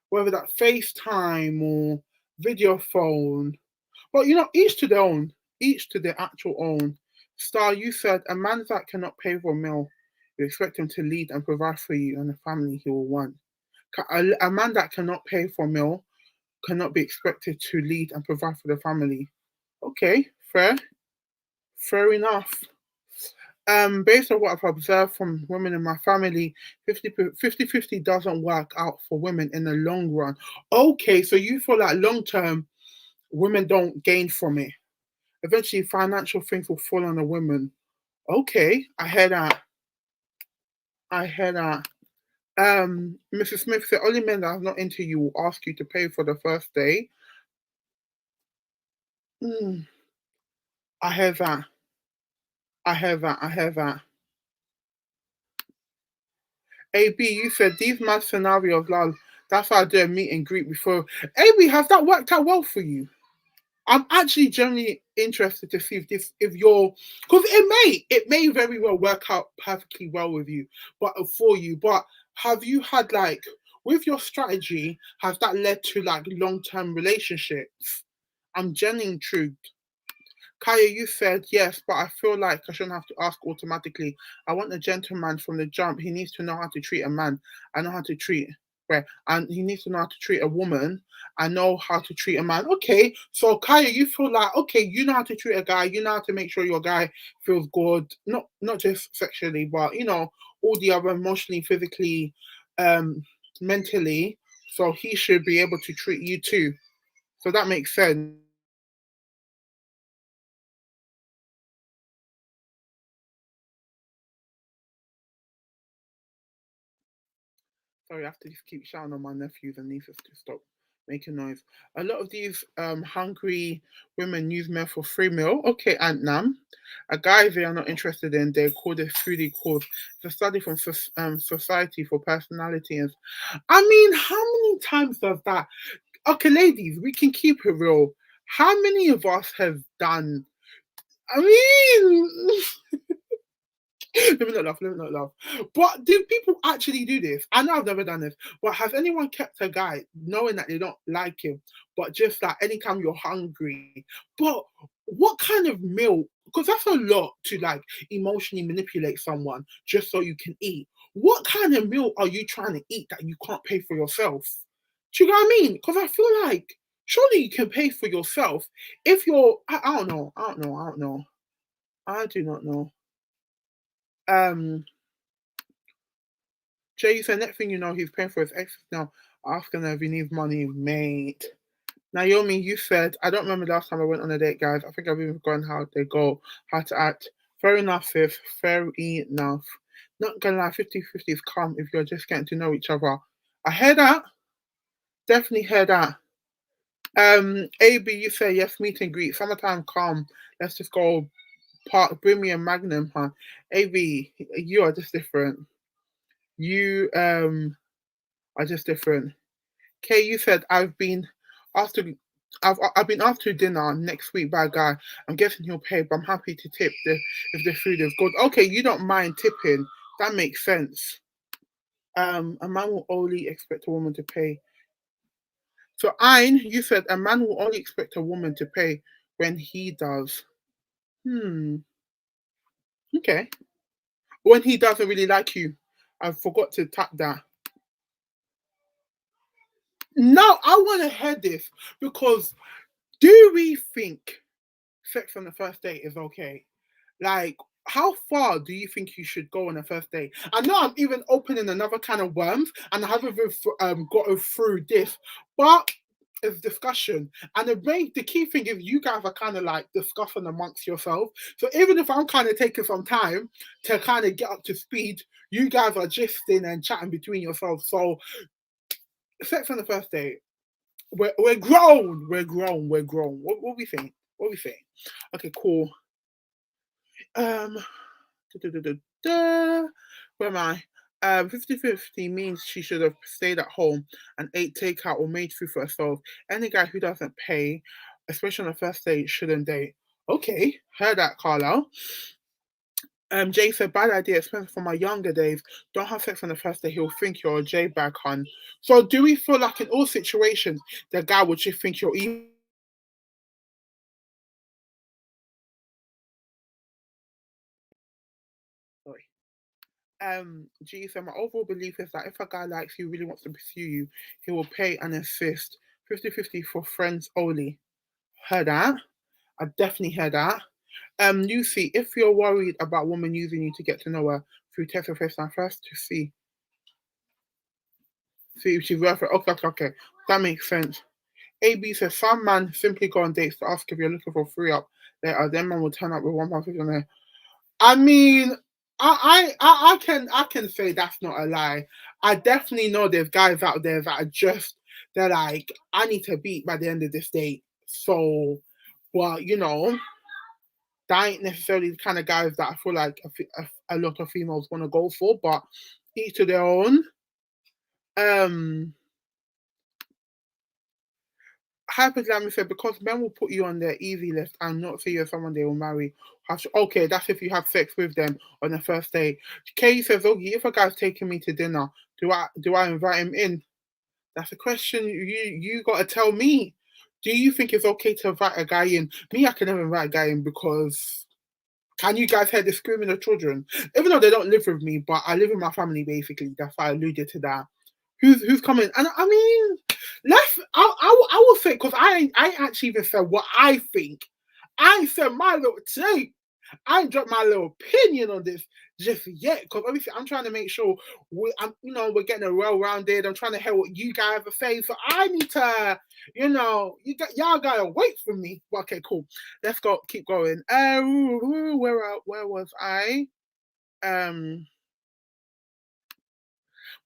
Speaker 1: whether that FaceTime or video phone? But each to their own, each to their actual own. Star, you said a man that cannot pay for a meal, you expect him to lead and provide for you and the family he will want. A man that cannot pay for a meal cannot be expected to lead and provide for the family. Okay, fair enough. Based on what I've observed from women in my family, 50-50 doesn't work out for women in the long run. Okay, so you feel like long term, women don't gain from it. Eventually, financial things will fall on the women. Okay, I hear that. I hear that. Mrs. Smith said only men that are not into you will ask you to pay for the first day. Mm, I hear that. I hear that. I hear that. AB, you said these mad scenarios, lol. That's why I do a meet and greet before. AB, has that worked out well for you? I'm actually genuinely interested to see if this, if you're, because it may very well work out perfectly well with you, but for you. But have you had like, with your strategy, has that led to like long term relationships? I'm genuinely intrigued. Kaya, you said yes, but I feel like I shouldn't have to ask automatically. I want a gentleman from the jump. He needs to know how to treat a man. I know how to treat, right? And he needs to know how to treat a woman. I know how to treat a man. Okay, so Kaya, you feel like okay, you know how to treat a guy. You know how to make sure your guy feels good, not just sexually, but all the other emotionally, physically, um, mentally. So he should be able to treat you too. So that makes sense. Sorry, I have to just keep shouting on my nephews and nieces to stop making noise. A lot of these hungry women use men for free meal. Okay, Aunt Nam. A guy they are not interested in, they call this foodie cause. It's a study from Society for Personality. And I mean, how many times does that? Okay, ladies, we can keep it real. How many of us have done? I mean, let me not laugh. Let me not laugh. But do people actually do this? I know I've never done this, but has anyone kept a guy knowing that they don't like him, but just like anytime you're hungry? But what kind of meal? Because that's a lot to like emotionally manipulate someone just so you can eat. What kind of meal are you trying to eat that you can't pay for yourself? Do you know what I mean? Because I feel like surely you can pay for yourself if you're. I don't know. I don't know. I don't know. I do not know. Um, Jay said, next thing you know, he's paying for his ex now, asking her if he needs money, mate. Naomi, you said, I don't remember the last time I went on a date, guys. I think I've even forgotten how they go, how to act. Fair enough, Fifth. Fair enough. Not gonna lie, 50-50 is calm if you're just getting to know each other. I hear that. Definitely hear that. AB, you say yes, meet and greet. Summertime calm. Let's just go park. Bring me a magnum, huh? AB, you are just different. You are just different. Kay, you said asked to I've been asked to dinner next week by a guy. I'm guessing he'll pay, but I'm happy to tip if the food is good. Okay, you don't mind tipping. That makes sense. A man will only expect a woman to pay. So Ein, you said a man will only expect a woman to pay when he does. Hmm. Okay. When he doesn't really like you. I forgot to tap that. Now I want to hear this because do we think sex on the first date is okay? Like, how far do you think you should go on a first date? I know I'm even opening another kind of worms, and I haven't even gotten through this, but it's discussion. And the key thing is you guys are kind of like discussing amongst yourself. So even if I'm kind of taking some time to kind of get up to speed, you guys are gisting and chatting between yourselves. So sex on the first date. We're grown. We're grown. We're grown. What we think? What we think? Okay, cool. Um, da, da, da, da. Where am I? 50-50 means she should have stayed at home and ate takeout or made food for herself. Any guy who doesn't pay, especially on the first date, shouldn't date. Okay, heard that, Carla. Jay said, bad idea, expensive for my younger days. Don't have sex on the first day, he'll think you're a J bag hun. So do we feel like in all situations the guy would just think you're evil? G said, my overall belief is that if a guy likes you, really wants to pursue you, he will pay and assist. 50-50 for friends only. Heard that. I definitely heard that. Lucy, if you're worried about women using you to get to know her through text or FaceTime, first to see if she's worth it. Okay, okay, okay. That makes sense. AB says some man simply go on dates to ask if you're looking for free up. Then man will turn up with £1.50 on there. I mean, I can say that's not a lie. I definitely know there's guys out there that are just they're like, I need to beat by the end of this date. So, well, that ain't necessarily the kind of guys that I feel like a lot of females want to go for, but each to their own. Um, Hypergamy said because men will put you on their easy list and not see you as someone they will marry. Okay, that's if you have sex with them on the first date. Kay says, "Okay, if a guy's taking me to dinner, do I invite him in?" That's a question you got to tell me. Do you think it's okay to invite a guy in? Me, I can never invite a guy in because can you guys hear the screaming of children? Even though they don't live with me, but I live with my family basically. That's why I alluded to that. Who's coming? And I mean, I will say because I actually even said what I think. I ain't said my little take. I ain't dropped my little opinion on this just yet because obviously I'm trying to make sure we're getting it well rounded. I'm trying to hear what you guys are saying, so I need to y'all gotta wait for me. Okay, cool. Let's go. Keep going. Where was I? Um.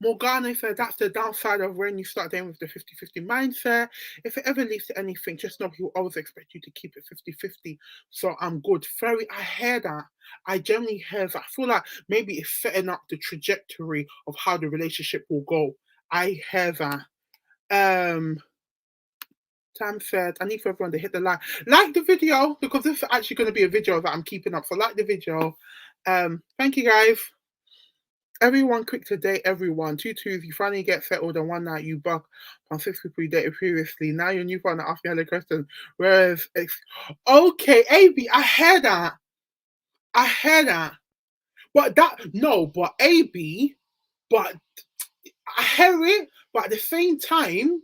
Speaker 1: Morgana said that's the downside of when you start dating with the 50-50 mindset. If it ever leads to anything, just know he'll always expect you to keep it 50-50. So I'm good. I hear that. I generally hear that. I feel like maybe it's setting up the trajectory of how the relationship will go. I hear that. Um, Tam said, I need for everyone to hit the like the video because this is actually going to be a video that I'm keeping up. So like the video. Thank you guys. Everyone quick to date everyone. Two twos, you finally get settled and one night you buck on six people you dated previously. Now your new partner asking you the question. Whereas okay, AB, I heard that. I heard that. But AB, but I hear it, but at the same time,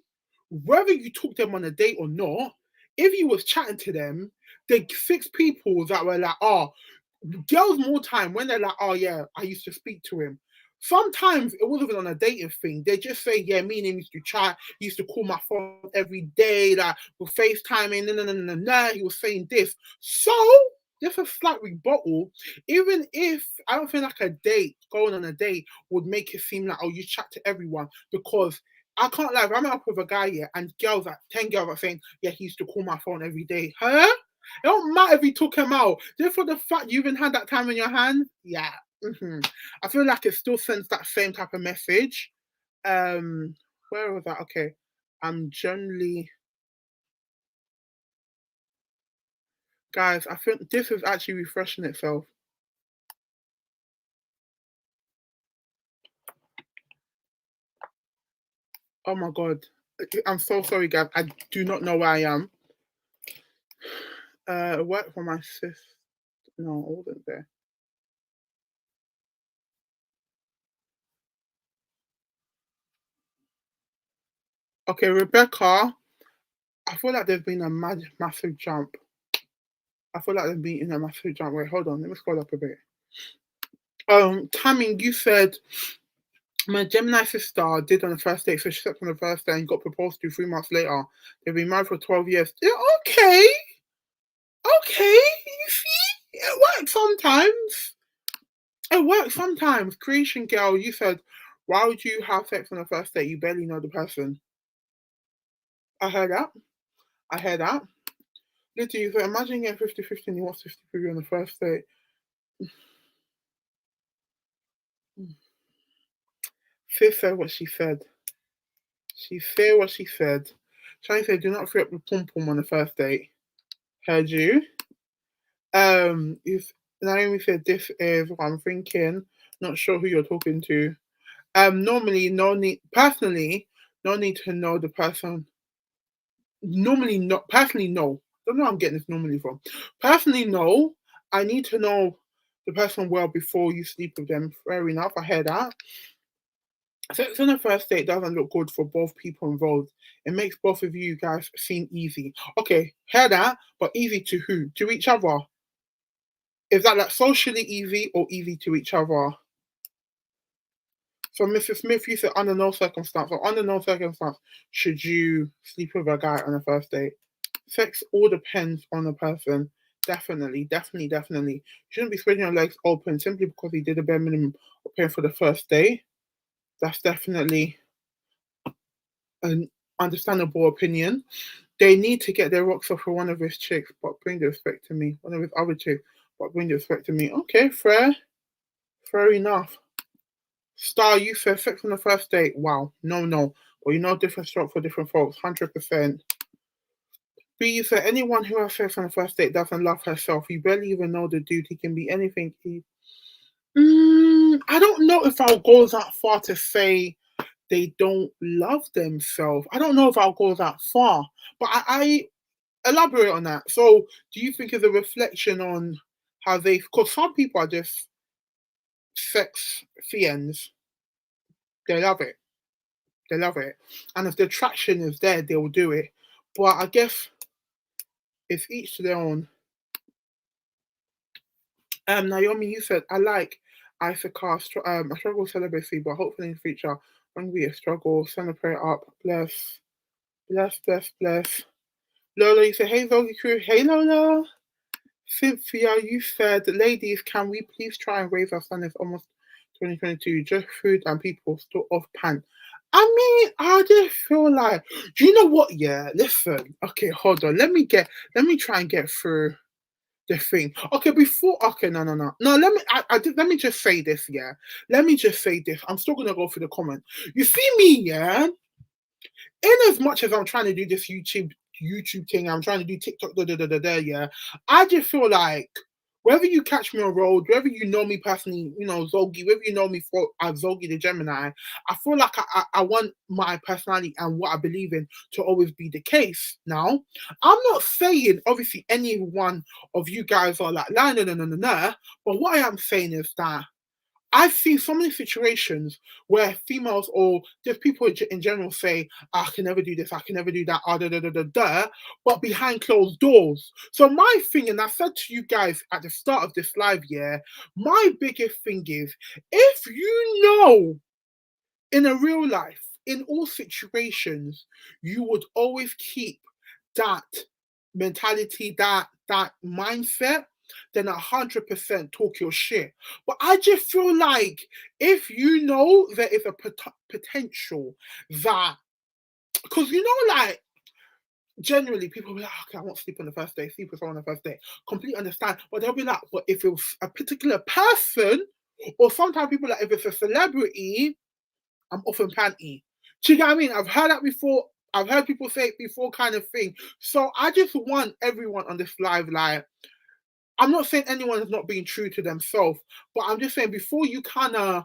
Speaker 1: whether you took them on a date or not, if you was chatting to them, the six people that were like, oh, girls more time when they're like, oh yeah, I used to speak to him. Sometimes it wasn't even on a dating thing. They just say, yeah, me and him used to chat. He used to call my phone every day, like with FaceTiming. No. He was saying this. So just a slight rebuttal. Even if I don't feel like a date, going on a date would make it seem like, oh, you chat to everyone because I can't lie. If I'm up with a guy here and 10 girls are saying, yeah, he used to call my phone every day. Huh? It don't matter if he took him out. Just for the fact you even had that time in your hand, yeah. I feel like it still sends that same type of message. Um, where was that? Okay, I'm generally, guys. I think this is actually refreshing itself. Oh my god, I'm so sorry, guys. I do not know where I am. Work for my sis. No, I wasn't there. Okay, Rebecca. I feel like there's been a massive jump. I feel like there's been a massive jump. Wait, hold on. Let me scroll up a bit. Tammy, you said my Gemini sister did on the first date, so she slept on the first day and got proposed to 3 months later. They've been married for 12 years. Yeah, okay, okay. You see, it works sometimes. It works sometimes. Creation girl, you said, why would you have sex on the first date? You barely know the person. I heard that. I heard that. Literally, you said, imagine getting 50-50 and he wants 50-50 on the first date. Sis said what she said. She said what she said. Shani said, do not free up the pom pom on the first date. Heard you. If Naomi said this is what I'm thinking, not sure who you're talking to. Normally, no need. Personally, no need to know the person. Normally, not personally, no. Don't know where I'm getting this normally from. Personally, no. I need to know the person well before you sleep with them. Fair enough. I hear that. Sex on the first date doesn't look good for both people involved. It makes both of you guys seem easy. Okay, hear that, but easy to who? To each other. Is that like socially easy or easy to each other? So Mrs. Smith, you said under no circumstance, or under no circumstance should you sleep with a guy on a first date. Sex all depends on the person. Definitely, definitely, definitely. You shouldn't be spreading your legs open simply because he did a bare minimum of paying for the first day. That's definitely an understandable opinion. They need to get their rocks off for one of his chicks, but bring the respect to me. One of his other chicks, but bring the respect to me. Okay, fair. Fair enough. Star, you said sex on the first date. Wow. No, no. Well, you know, different stroke for different folks. 100%. B, you said anyone who has sex on the first date doesn't love herself. You barely even know the dude. He can be anything. I don't know if I'll go that far to say they don't love themselves. I don't know if I'll go that far. But I elaborate on that. So, do you think it's a reflection on how they? Because some people are just sex fiends. They love it. They love it. And if the attraction is there, they will do it. But I guess it's each to their own. Naomi, you said I like Issachar. I struggle with celibacy, but hopefully in the future, won't be a struggle. Send a prayer up. Bless, bless, bless, bless. Lola, you said, hey Zogi crew. Hey Lola. Cynthia, you said, ladies, can we please try and raise our son? It's almost 2022. Just food and people still off pan. I mean, I just feel like, do you know what? Yeah, listen. Okay, hold on. Let me try and get through the thing. Okay, okay, no, no, no. No, let me just say this, yeah. Let me just say this. I'm still gonna go through the comment. You see me, yeah? In as much as I'm trying to do this YouTube thing, I'm trying to do TikTok, yeah. I just feel like whether you catch me on road, whether you know me personally, you know Zogi, whether you know me for as Zogi the Gemini, I feel like I want my personality and what I believe in to always be the case. Now, I'm not saying obviously any one of you guys are like, no, no, no, no, no, no. But what I am saying is that I've seen so many situations where females or just people in general say, I can never do this, I can never do that, but behind closed doors. So my thing, and I said to you guys at the start of this live year, my biggest thing is if you know in a real life, in all situations, you would always keep that mentality, that mindset, then 100% talk your shit. But I just feel like if you know there is a potential that, because you know, like generally people will be like, okay, I want to sleep on the first day, sleep with someone on the first day. Completely understand, but they'll be like, but if it was a particular person, or sometimes people like if it's a celebrity, I'm off and panty. Do you know what I mean? I've heard that before. I've heard people say it before, kind of thing. So I just want everyone on this live, like, I'm not saying anyone is not being true to themselves, but I'm just saying before you kind of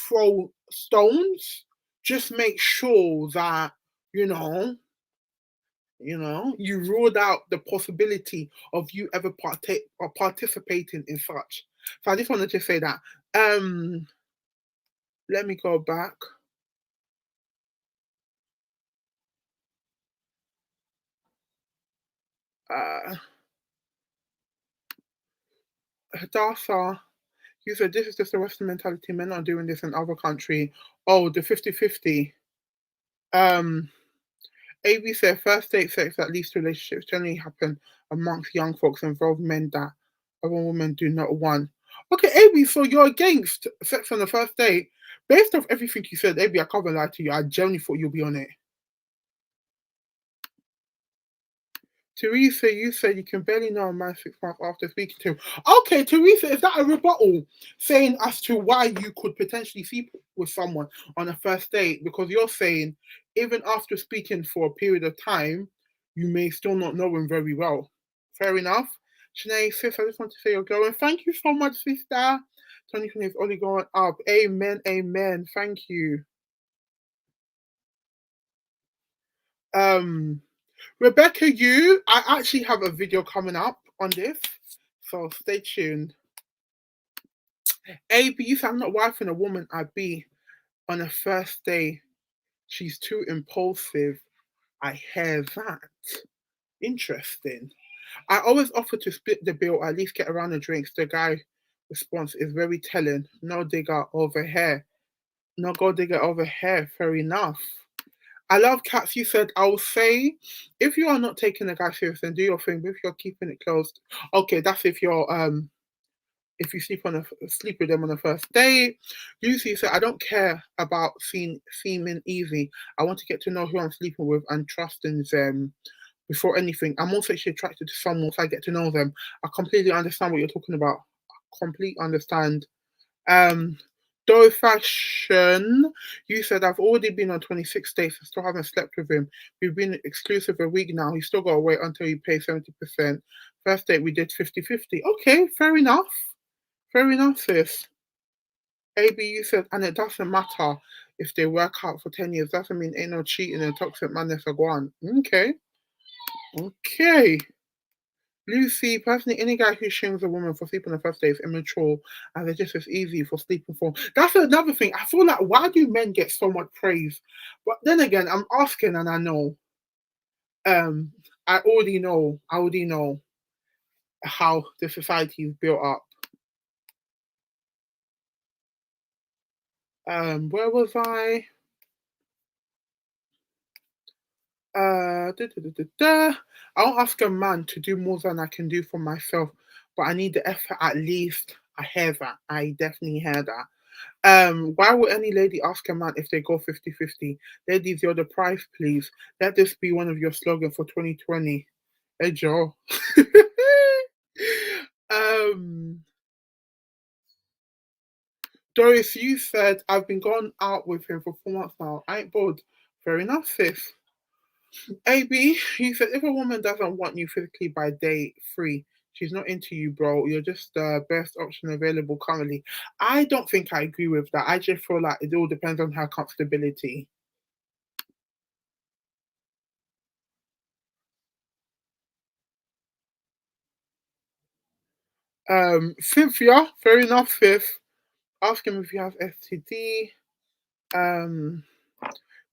Speaker 1: throw stones, just make sure that you ruled out the possibility of you ever participating in such. So I just want to just say that. Let me go back. Uh, Hadassah, you said this is just a Western mentality. Men are doing this in other country. Oh, the 50-50. Um, AB said first date sex that leads to relationships generally happen amongst young folks and involve men that other women do not want. Okay, AB, so you're against sex on the first date. Based off everything you said, AB, I can't lie to you. I genuinely thought you'll be on it. Teresa, you said you can barely know a man 6 months after speaking to him. Okay, Teresa, is that a rebuttal saying as to why you could potentially sleep with someone on a first date? Because you're saying even after speaking for a period of time, you may still not know him very well. Fair enough. Sinead, sis, I just want to say you're going. Thank you so much, sister. 2020 is only going up. Amen, amen. Thank you. Um, Rebecca, I actually have a video coming up on this, so stay tuned. AB, you said I'm not wifing a woman I'd be on a first day. She's too impulsive. I hear that. Interesting. I always offer to split the bill, at least get around the drinks. The guy response is very telling. No digger over here. No gold digger over here. Fair enough. I love cats. You said, I'll say, if you are not taking the guy serious, then do your thing. But if you're keeping it closed, okay, that's if you sleep with them on the first date. Lucy said, I don't care about seeming easy. I want to get to know who I'm sleeping with and trusting them before anything. I'm more sexually attracted to someone once I get to know them. I completely understand what you're talking about. I completely understand. Um, Though fashion, you said I've already been on 26 dates and still haven't slept with him. We've been exclusive a week now. He's still got to wait until he pays 70%. First date, we did 50-50. Okay, fair enough. Fair enough, sis. AB, you said, and it doesn't matter if they work out for 10 years. Doesn't mean ain't no cheating and toxic madness are gone. Okay. Okay. Lucy, personally, any guy who shames a woman for sleeping on the first day is immature and they're just as easy for sleeping for. That's another thing. I feel like why do men get so much praise? But then again, I'm asking and I know. Um, I already know how the society is built up. Where was I? Da, da, da, da, da. I'll ask a man to do more than I can do for myself, but I need the effort at least. I hear that. I definitely hear that. Why would any lady ask a man if they go 50-50? Ladies, you're the price, please. Let this be one of your slogans for 2020. Hey, Joe. um, Doris, you said I've been going out with him for 4 months now. I ain't bored. Fair enough, sis. AB, you said if a woman doesn't want you physically by day three, she's not into you, bro. You're just the best option available currently. I don't think I agree with that. I just feel like it all depends on her comfortability. Cynthia, fair enough, sis. Ask him if you have STD. Um,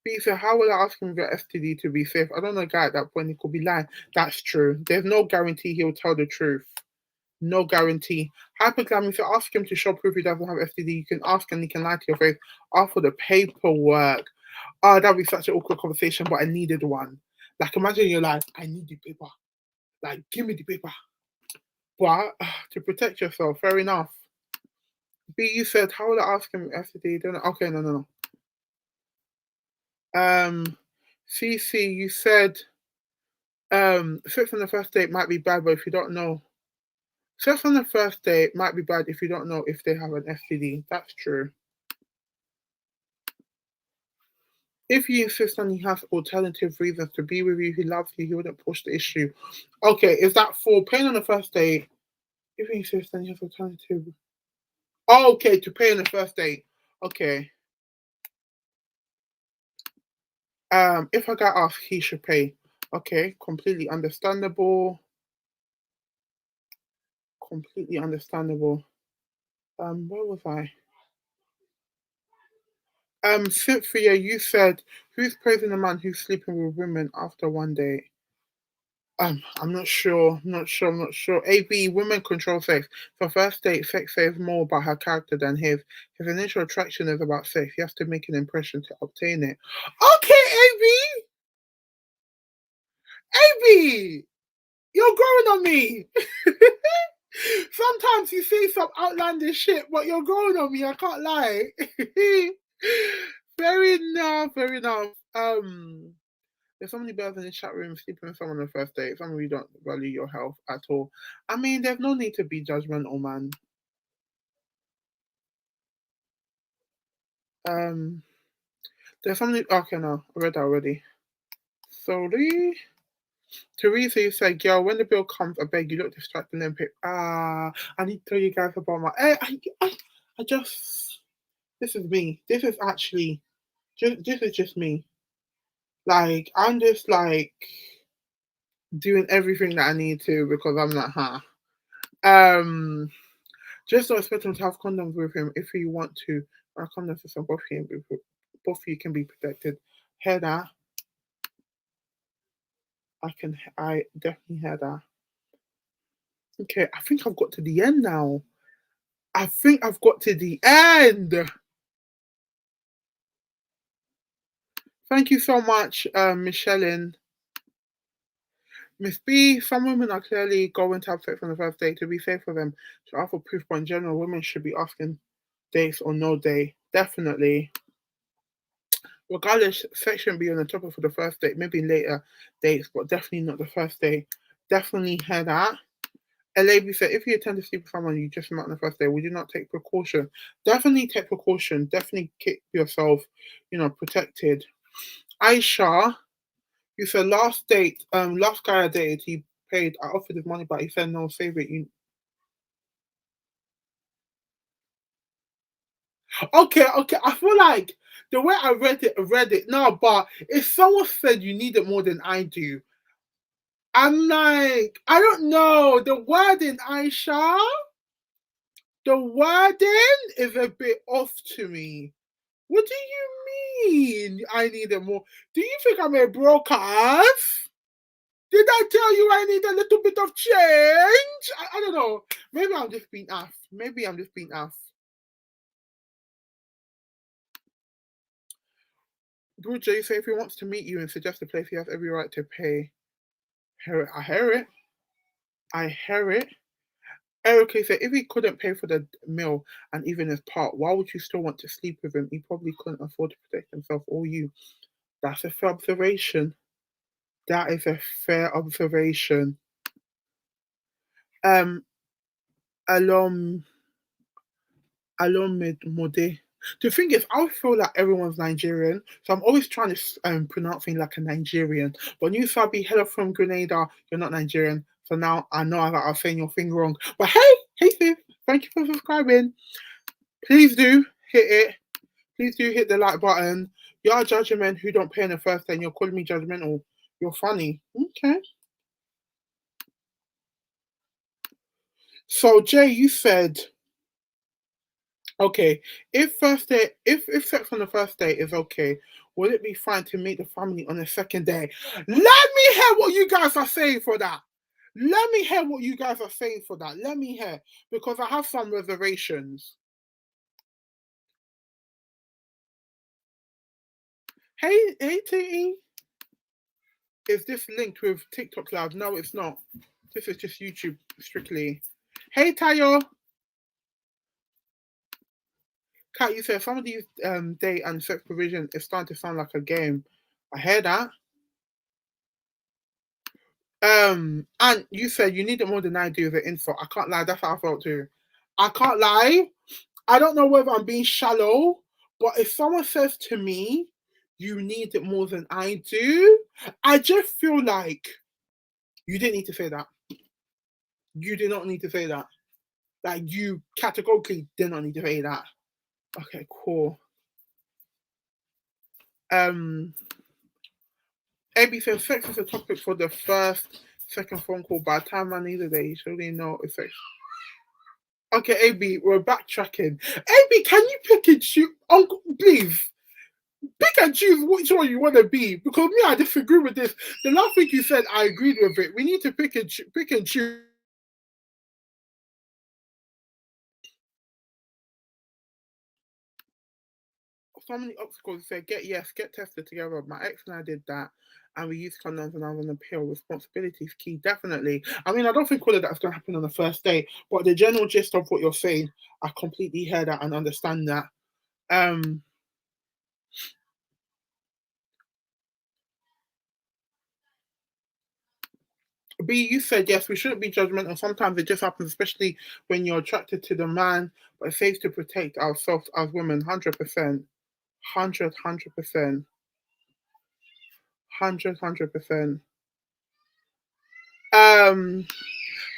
Speaker 1: B said, how will I ask him if you have STD to be safe? I don't know, a guy at that point, he could be lying. That's true. There's no guarantee he'll tell the truth. No guarantee. Hypergamy, if you ask him to show proof he doesn't have STD, you can ask and he can lie to your face. Ask for the paperwork. Oh, that'd be such an awkward conversation, but I needed one. Like, imagine you're like, I need the paper. Like, give me the paper. But to protect yourself, fair enough. B, you said, how would I ask him STD? Don't know. Okay, no, no, no. CC, you said, sex on the first date might be bad, but if you don't know, sex on the first date might be bad if you don't know if they have an STD. That's true. If he insists and he has alternative reasons to be with you, he loves you, he wouldn't push the issue. Okay, is that for paying on the first date? If he insists and he has alternative. Oh, okay, to pay on the first date. Okay. If a guy asks, he should pay. Okay, completely understandable. Completely understandable. Where was I? Cynthia, you said who's praising a man who's sleeping with women after one date? I'm not sure. I'm not sure. AB, women control sex. For first date, sex says more about her character than his. His initial attraction is about sex. He has to make an impression to obtain it. Okay, AB, you're growing on me. Sometimes you say some outlandish shit, but you're growing on me. I can't lie. Fair enough. Fair enough. There's so many birds in the chat room sleeping with someone on the first date. Some of you don't value your health at all. I mean, there's no need to be judgmental, man. Um, there's something. Okay, no, I read that already. Sorry. Teresa, you said, girl, when the bill comes, I beg you, look distracted and then pick. I need to tell you guys about my. I just. This is me. This is actually. This is just me. Like, I'm just like doing everything that I need to because I'm like, huh. Um, just don't expect him to have condoms with him if you want to. Condoms so both of you can be protected. Hear that? I definitely hear that. Okay, I think I've got to the end now. I think I've got to the end. Thank you so much, Michelle. Miss B, some women are clearly going to have sex on the first date. To be safe for them, to offer proof, but in general, women should be asking dates or no day. Definitely. Regardless, sex shouldn't be on the topic for the first date, maybe later dates, but definitely not the first date. Definitely hear that. LAB said, if you intend to sleep with someone you just met on the first day, would you not take precaution? Definitely take precaution. Definitely keep yourself, protected. Aisha, you said last guy I dated, he paid. I offered his money, but he said no, save it. Okay. I feel like the way I read it. No, but if someone said you need it more than I do, I'm like, I don't know. The wording, Aisha, the wording is a bit off to me. What do you mean? I need it more. Do you think I'm a broker? Did I tell you I need a little bit of change? I don't know. Maybe I'm just being asked. Maybe I'm just being asked. Would Jay say if he wants to meet you and suggest a place, he has every right to pay? Hear it. I hear it. I hear it. Eric said if he couldn't pay for the meal and even his part, why would you still want to sleep with him? He probably couldn't afford to protect himself or you. That's a fair observation. That is a fair observation. Um, Alom Mode. The thing is, I feel like everyone's Nigerian, so I'm always trying to pronounce things like a Nigerian. But you Sabi, hello from Grenada, you're not Nigerian, so now I know that I was saying your thing wrong. But hey, Steve, thank you for subscribing. Please do hit it. Please do hit the like button. You're a judgment who don't pay in the first day, and you're calling me judgmental. You're funny. Okay. So Jay, you said okay, if sex on the first date is okay, would it be fine to meet the family on the second day? Let me hear what you guys are saying for that. Let me hear what you guys are saying for that. Let me hear because I have some reservations. Hey, T. Is this linked with TikTok Live? No, it's not. This is just YouTube strictly. Hey, Tayo. Kat, you said some of these date and sex provision is starting to sound like a game. I hear that. And you said you need it more than I do, the info. I can't lie, that's how I felt too. I can't lie. I don't know whether I'm being shallow, but if someone says to me, you need it more than I do, I just feel like you didn't need to say that. You did not need to say that. Like you categorically did not need to say that. Okay, cool. Um AB says sex is a topic for the second phone call. By the time I need it, you should really know if sex. Okay, AB, we're backtracking. AB, can you pick and choose? Uncle, please pick and choose which one you want to be. Because me, I disagree with this. The last thing you said, I agreed with it. We need to pick and choose. So many obstacles. Said, get tested together. My ex and I did that, and we used condoms, and I was on the pill. Responsibility is key, definitely. I mean, I don't think all of that's going to happen on the first day, but the general gist of what you're saying, I completely hear that and understand that. Um, B, you said yes, we shouldn't be judgmental. Sometimes it just happens, especially when you're attracted to the man, but it's safe to protect ourselves as women. 100%. 100%. 100%. Um,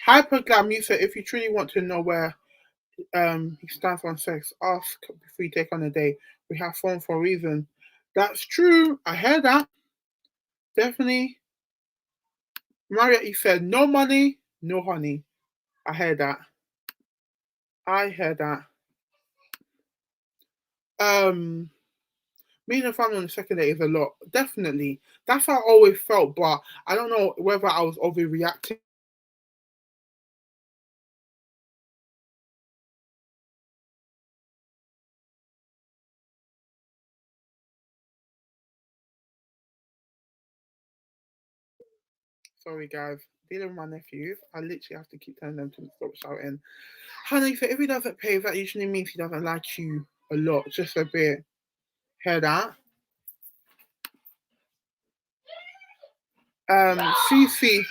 Speaker 1: Hyperglam, you said if you truly want to know where he stands on sex, ask before you take on a date. We have fun for a reason. That's true. I heard that. Definitely. Marriott, you said no money, no honey. I heard that. I heard that. Um, Meeting a family on the second date is a lot. Definitely. That's how I always felt, but I don't know whether I was overreacting Sorry, guys. Dealing with my nephews, I literally have to keep telling them to stop shouting. Honey, so if he doesn't pay, that usually means he doesn't like you a lot, just a bit. Hear that? Cece,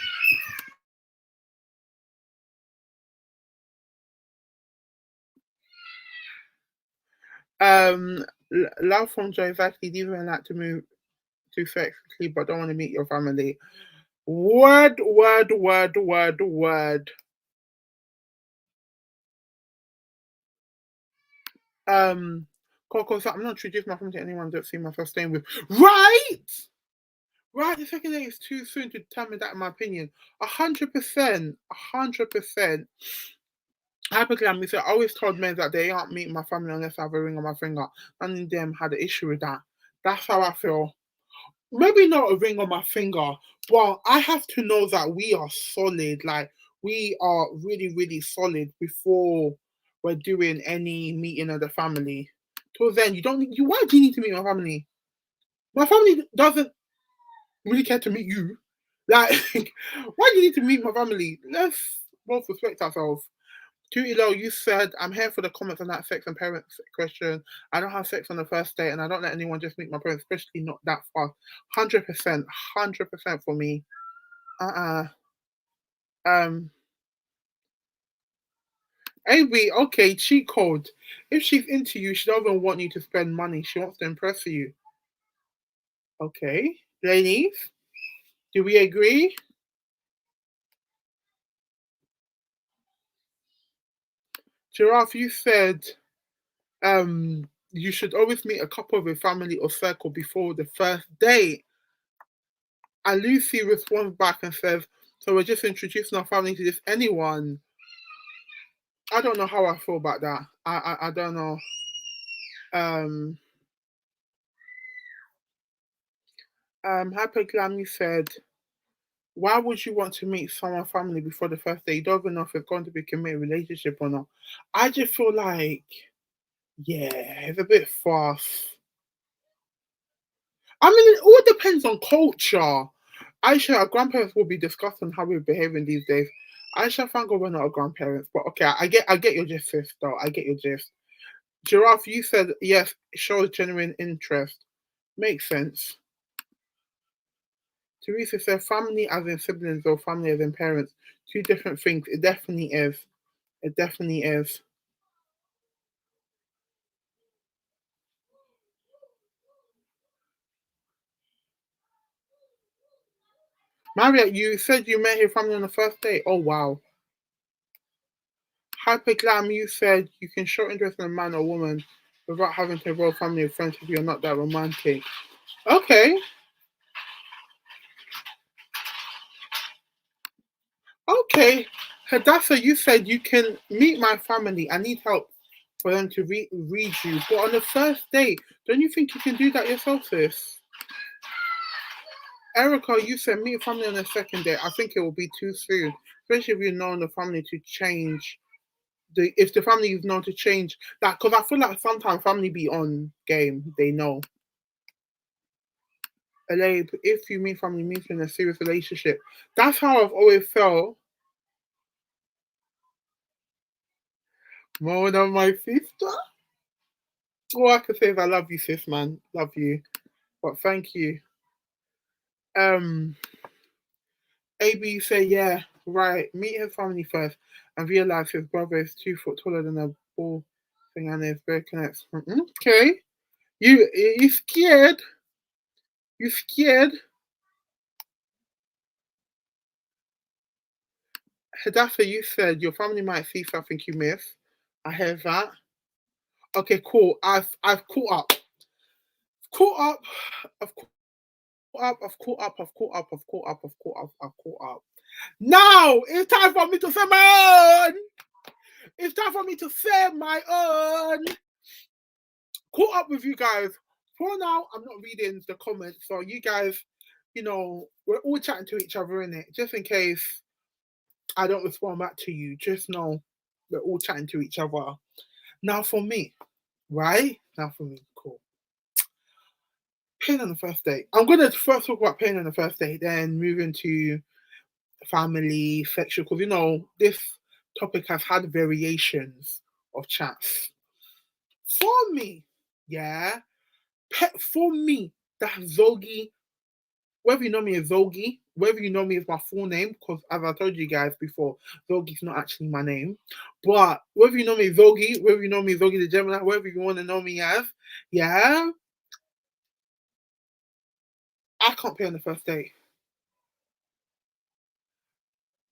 Speaker 1: um, love from Joe, exactly. These men like to move too sexually, but don't want to meet your family. Word, word, word, word, word. Um, Coco, so I'm not introducing my family to anyone I don't see myself staying with. Right! Right, the second day is too soon to determine that, in my opinion. 100%, 100%. Hypergamy, so I always told men that they aren't meeting my family unless I have a ring on my finger. None of them had an issue with that. That's how I feel. Maybe not a ring on my finger, but I have to know that we are solid. Like, we are really, really solid before we're doing any meeting of the family. Till then, you don't need you. Why do you need to meet my family? My family doesn't really care to meet you. Like, why do you need to meet my family? Let's both respect ourselves. Cutie Lo, you said, I'm here for the comments on that sex and parents question. I don't have sex on the first date and I don't let anyone just meet my parents, especially not that fast. 100%, 100% for me. Uh-uh. Um, AB, okay, cheat code. If she's into you, she doesn't want you to spend money. She wants to impress you. Okay. Ladies, do we agree? Giraffe, you said you should always meet a couple of your family or circle before the first date. And Lucy responds back and says, so we're just introducing our family to this anyone. I don't know how I feel about that. I don't know. Um Hyper Glammy said, why would you want to meet someone's family before the first day? You don't even know if it's going to be a committed relationship or not. I just feel like, yeah, it's a bit fast. I mean, it all depends on culture. Aisha, our grandparents will be discussing how we're behaving these days. Aisha, thank God we're not our grandparents, but okay, I get your gist, sis. Though I get your gist. Giraffe, you said yes, shows genuine interest. Makes sense. Teresa said family as in siblings or family as in parents. Two different things. It definitely is. It definitely is. Marriott, you said you met your family on the first date. Oh wow. Hyperglam, you said you can show interest in a man or woman without having to involve family or friends if you're not that romantic. Okay. Okay. Hadassah, you said you can meet my family. I need help for them to read you. But on the first date, don't you think you can do that yourself, sis? Erica, you said meet family on the second date. I think it will be too soon, especially if you've known the family to change. If the family is known to change that, because I feel like sometimes family be on game. They know. Alabe, if you meet family, meet in a serious relationship. That's how I've always felt. More than my sister. All I can say is I love you, sis, man. Love you. But thank you. Um, AB say, yeah, right. Meet his family first and realize his brother is 2 foot taller than a ball thing and is very connected. Okay. You scared? You scared? Hadassah, you said your family might see something you miss. I heard that. Okay, cool. I've caught up. Caught up. I've caught up. I've caught up. I've caught up. I've caught up. I've caught up. I've caught up. Now it's time for me to say my own. It's time for me to say my own. Caught up with you guys. For now, I'm not reading the comments, so you guys, we're all chatting to each other in it, just in case I don't respond back to you. Just know we're all chatting to each other. Now for me, right? Now for me, cool. Pain on the first date. I'm gonna first talk about pain on the first date, then move into family, sexual, because this topic has had variations of chats. For me, yeah, pet for me, that Zogi, whether you know me as Zogi, whether you know me as my full name, because as I told you guys before, Zogi's not actually my name. But whether you know me as Zogi, whether you know me as Zogi the Gemini, whether you want to know me as, yeah, I can't pay on the first date.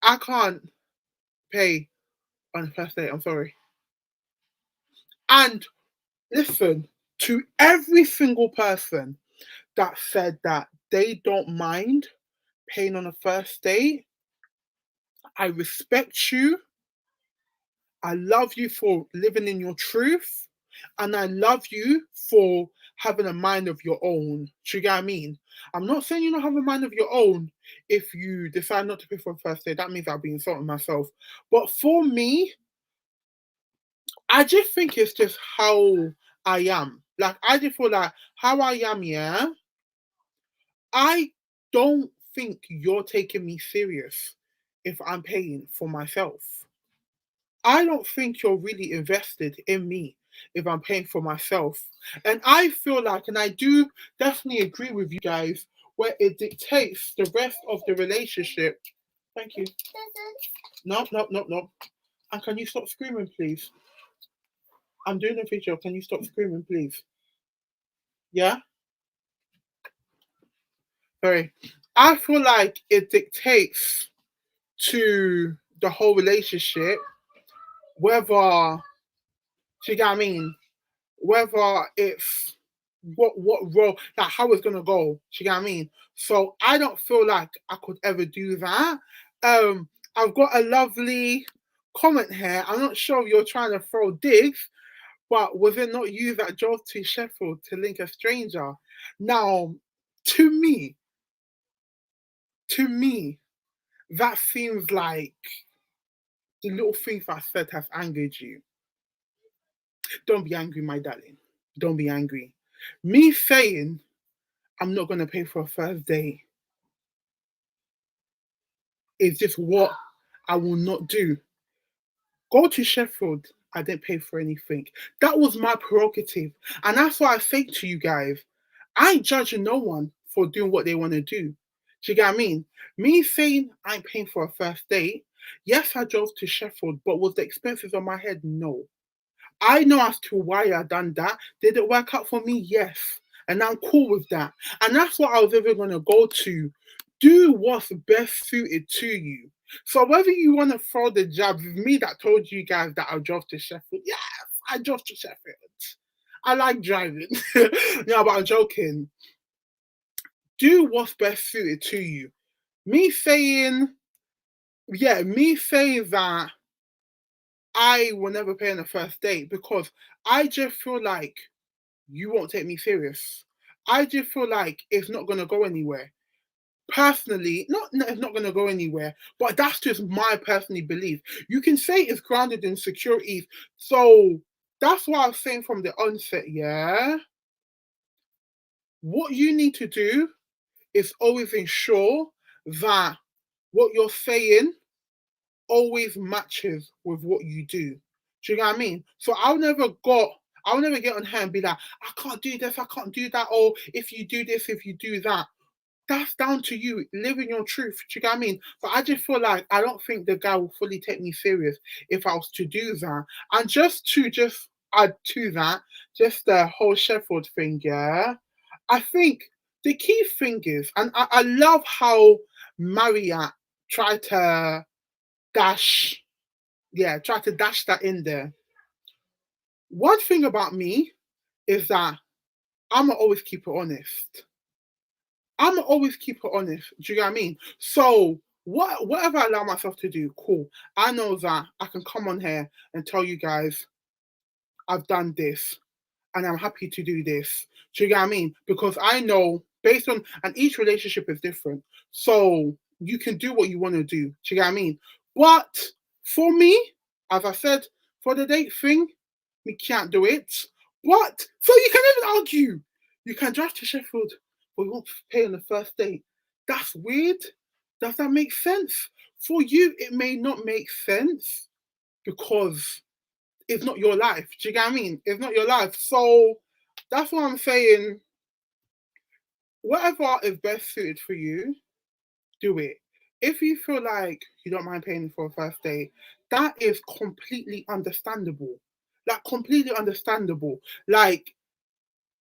Speaker 1: I can't pay on the first date. I'm sorry. And listen, to every single person that said that they don't mind paying on a first date, I respect you. I love you for living in your truth. And I love you for having a mind of your own. Do you get what I mean? I'm not saying you don't have a mind of your own if you decide not to pay for a first date. That means I'll be insulting myself. But for me, I just think it's just how I am. Like, I just feel like how I am, yeah, I don't think you're taking me serious if I'm paying for myself. I don't think you're really invested in me if I'm paying for myself. And I feel like, and I do definitely agree with you guys, where it dictates the rest of the relationship. Thank you. No, no, no, no. And can you stop screaming, please? I'm doing a video. Can you stop screaming, please? Yeah? Sorry. I feel like it dictates to the whole relationship whether, do you get what I mean? Whether it's what role, like how it's gonna go. Do you get what I mean? So I don't feel like I could ever do that. I've got a lovely comment here. I'm not sure if you're trying to throw digs, but was it not you that drove to Sheffield to link a stranger? Now, to me, to me, that seems like the little things I said have angered you. Don't be angry, my darling. Don't be angry. Me saying I'm not gonna pay for a first date is just what I will not do. Go to Sheffield. I didn't pay for anything. That was my prerogative. And that's why I say to you guys, I ain't judging no one for doing what they want to do. Do you get what I mean? Me saying I'm paying for a first date, yes, I drove to Sheffield, but was the expenses on my head? No. I know as to why I done that. Did it work out for me? Yes. And I'm cool with that. And that's what I was ever gonna go to. Do what's best suited to you. So whether you want to throw the jabs, it's me that told you guys that I drove to Sheffield. Yes, I drove to Sheffield. I like driving. No, but I'm joking. Do what's best suited to you. Me saying, me saying that I will never pay on a first date because I just feel like you won't take me serious. I just feel like it's not gonna go anywhere. Personally, not it's not gonna go anywhere, but that's just my personal belief. You can say it's grounded in securities, so that's what I was saying from the onset. Yeah, what you need to do is always ensure that what you're saying always matches with what you do. Do you know what I mean? So I'll never get on her and be like, I can't do this, I can't do that, or if you do this, if you do that. That's down to you living your truth. Do you get what I mean? But I just feel like I don't think the guy will fully take me serious if I was to do that. And just add to that, just the whole Sheffield thing, yeah. I think the key thing is, and I love how Marriott tried to dash, try to dash that in there. One thing about me is that I'ma always keep it honest. I'ma always keep it honest. Do you get what I mean? So whatever I allow myself to do, cool. I know that I can come on here and tell you guys I've done this and I'm happy to do this. Do you get what I mean? Because I know based on and each relationship is different. So you can do what you want to do. Do you get what I mean? But for me, as I said, for the date thing, we can't do it. But so you can even argue. You can drive to Sheffield, but you won't pay on the first date. That's weird. Does that make sense? For you, it may not make sense because it's not your life. Do you get what I mean? It's not your life. So that's what I'm saying. Whatever is best suited for you, do it. If you feel like you don't mind paying for a first date, that is completely understandable. Like completely understandable. Like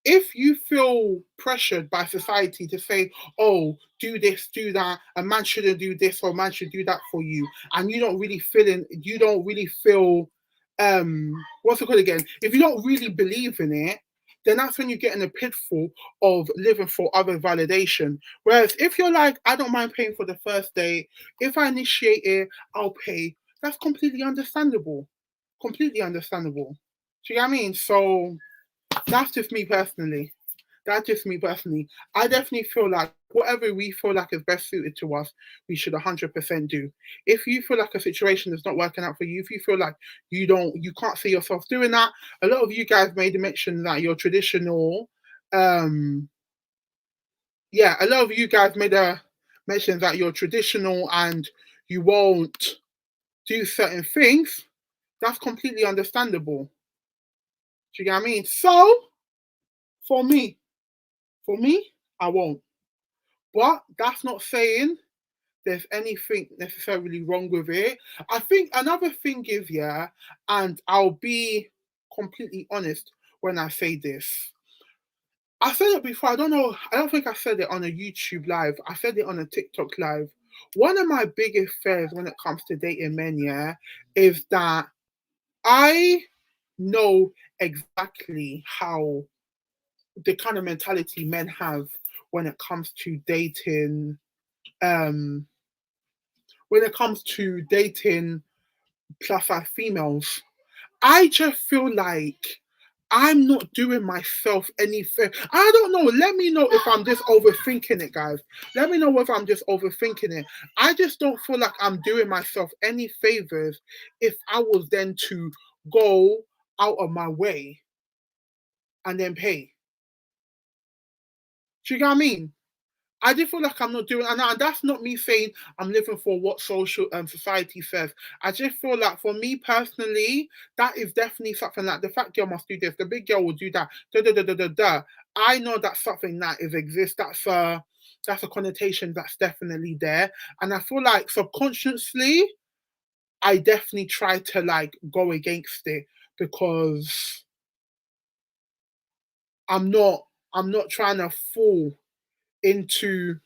Speaker 1: if you feel pressured by society to say, oh, do this, do that, a man shouldn't do this or a man should do that for you, and you don't really feel what's it called again? If you don't really believe in it, then that's when you get in a pitfall of living for other validation. Whereas if you're like, I don't mind paying for the first date, if I initiate it, I'll pay. That's completely understandable. Completely understandable. Do you know what I mean? So that's just me personally. That's just me personally. I definitely feel like whatever we feel like is best suited to us, we should 100% do. If you feel like a situation is not working out for you, if you feel like you can't see yourself doing that, a lot of you guys made the mention that you're traditional. Um, yeah, a lot of you guys made a mention that you're traditional and you won't do certain things. That's completely understandable. Do you get what I mean? So for me, for me, I won't. But that's not saying there's anything necessarily wrong with it. I think another thing is, yeah, and I'll be completely honest when I say this. I said it before, I don't think I said it on a YouTube live. I said it on a TikTok live. One of my biggest fears when it comes to dating men, yeah, is that I know exactly how the kind of mentality men have when it comes to dating um when it comes to dating plus size females. I just feel like I'm not doing myself any favor. I don't know. Let me know if I'm just overthinking it, guys. Let me know if I'm just overthinking it. I just don't feel like I'm doing myself any favors if I was then to go out of my way and then pay. Do you get what I mean? I just feel like I'm not doing, and that's not me saying I'm living for what social society says. I just feel like for me personally, that is definitely something like the fat girl must do this, the big girl will do that. Da da da da da da. I know that's something that is exists. That's a connotation that's definitely there, and I feel like subconsciously, I definitely try to like go against it because I'm not I'm not trying to fall into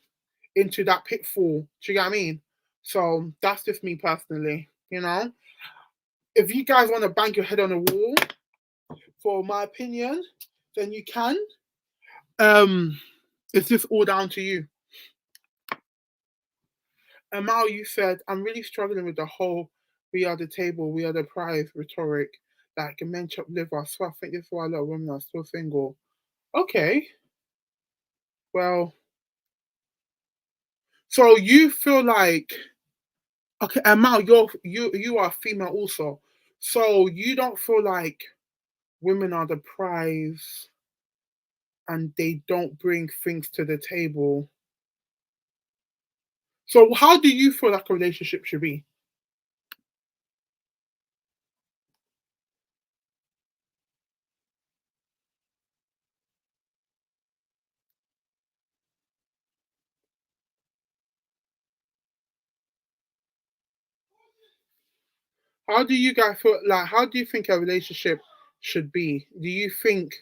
Speaker 1: that pitfall. Do you get what I mean? So that's just me personally, you know. If you guys want to bang your head on the wall for my opinion, then you can. Um, it's just all down to you. Amal, you said I'm really struggling with the whole "we are the table, we are the prize" rhetoric. Like men chop liver, so I think this is why a lot of women are still single. Okay, well, so you feel like okay, Amal, you are female also, so you don't feel like women are the prize and they don't bring things to the table. So how do you feel like a relationship should be? How do you guys feel like how do you think a relationship should be? Do you think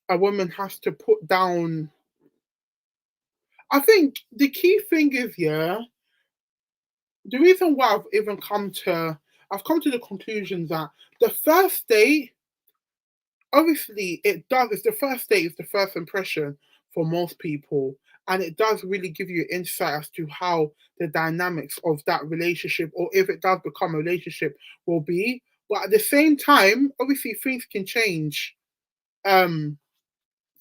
Speaker 1: a woman has to put down I think the key thing is yeah, the reason why I've come to the conclusion that the first date obviously it does it's the first date is the first impression for most people and it does really give you insight as to how the dynamics of that relationship or if it does become a relationship will be but at the same time obviously um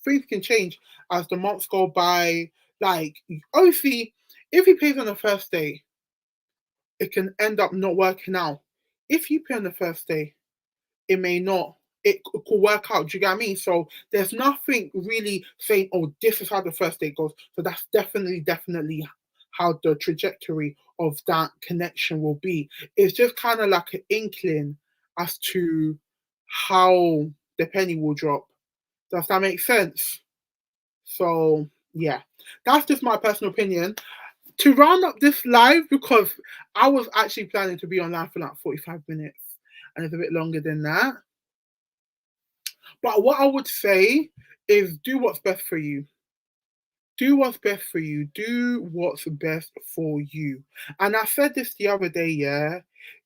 Speaker 1: things can change as the months go by like obviously if he pays on the first day it can end up not working out if you pay on the first day it may not could work out. Do you get what I mean? So there's nothing really saying, oh, this is how the first date goes. So that's definitely how the trajectory of that connection will be. It's just kind of like an inkling as to how the penny will drop. Does that make sense? So yeah, that's just my personal opinion. To round up this live, because I was actually planning to be on live for like 45 minutes and it's a bit longer than that. But what I would say is do what's best for you. Do what's best for you. Do what's best for you. And I said this the other day, yeah.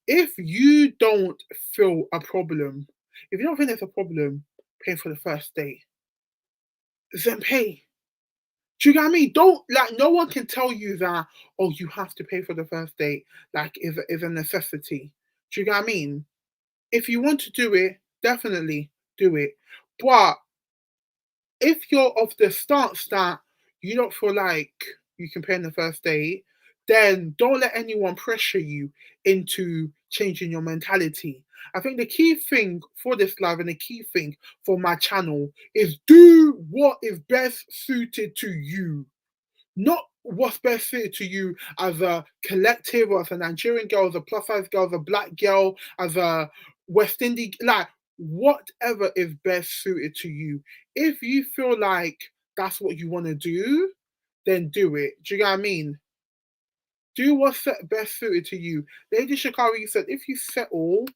Speaker 1: If you don't feel a problem, if you don't think there's a problem paying for the first date, then pay. Do you get what I mean? Don't like no one can tell you that, oh, you have to pay for the first date, like is a necessity. Do you get what I mean? If you want to do it, definitely do it. But if you're of the stance that you don't feel like you can pay on the first date, then don't let anyone pressure you into changing your mentality. I think the key thing for this live and the key thing for my channel is do what is best suited to you, not what's best suited to you as a collective or as a Nigerian girl, as a plus size girl, as a black girl, as a West Indian, like whatever is best suited to you. If you feel like that's what you want to do, then do it. Do you get what I mean? Do what's best suited to you. Lady Shakari said, if you settle,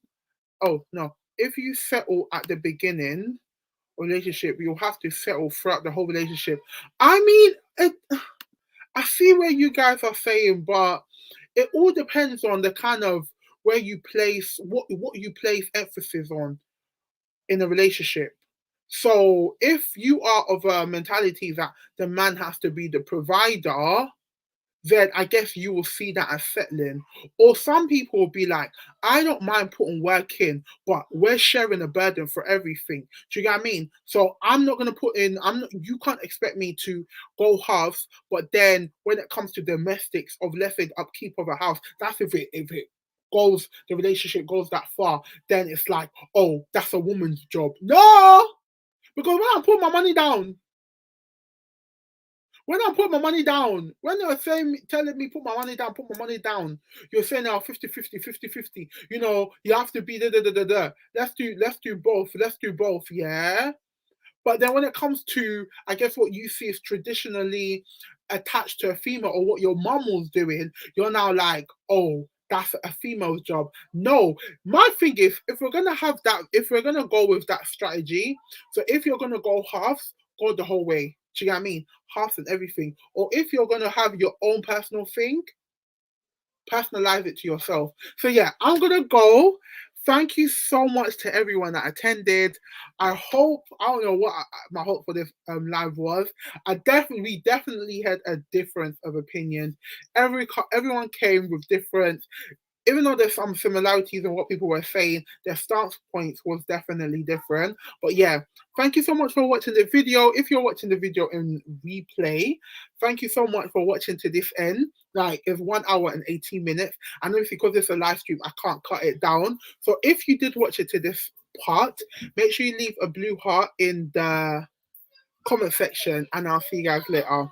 Speaker 1: oh no, if you settle at the beginning relationship, you'll have to settle throughout the whole relationship. I mean, I see where you guys are saying, but it all depends on the kind of where you place what you place emphasis on in a relationship. So if you are of a mentality that the man has to be the provider, then I guess you will see that as settling. Or some people will be like, I don't mind putting work in, but we're sharing a burden for everything. Do you get what I mean? So I'm not gonna put in, you can't expect me to go halves, but then when it comes to domestics of let's say the upkeep of a house, that's if it goes, the relationship goes that far, then it's like, oh, that's a woman's job. No! Because when I put my money down, when you're saying, telling me put my money down, you're saying now 50-50, 50-50. You know, you have to be da da da da da. Let's do both, yeah. But then when it comes to, I guess what you see is traditionally attached to a female or what your mum was doing, you're now like, oh, that's a female's job. No, my thing is, if we're gonna have that, if we're gonna go with that strategy, so if you're gonna go halves, go the whole way. Do you get what I mean? Halves and everything. Or if you're gonna have your own personal thing, personalize it to yourself. So yeah, I'm gonna go. Thank you so much to everyone that attended. I don't know what my hope for this live was. We definitely had a difference of opinions. Everyone came with different, even though there's some similarities in what people were saying, their stance points was definitely different. But yeah, thank you so much for watching the video. If you're watching the video in replay, thank you so much for watching to this end. Like, it's 1 hour and 18 minutes. And obviously, because it's a live stream, I can't cut it down. So if you did watch it to this part, make sure you leave a blue heart in the comment section, and I'll see you guys later.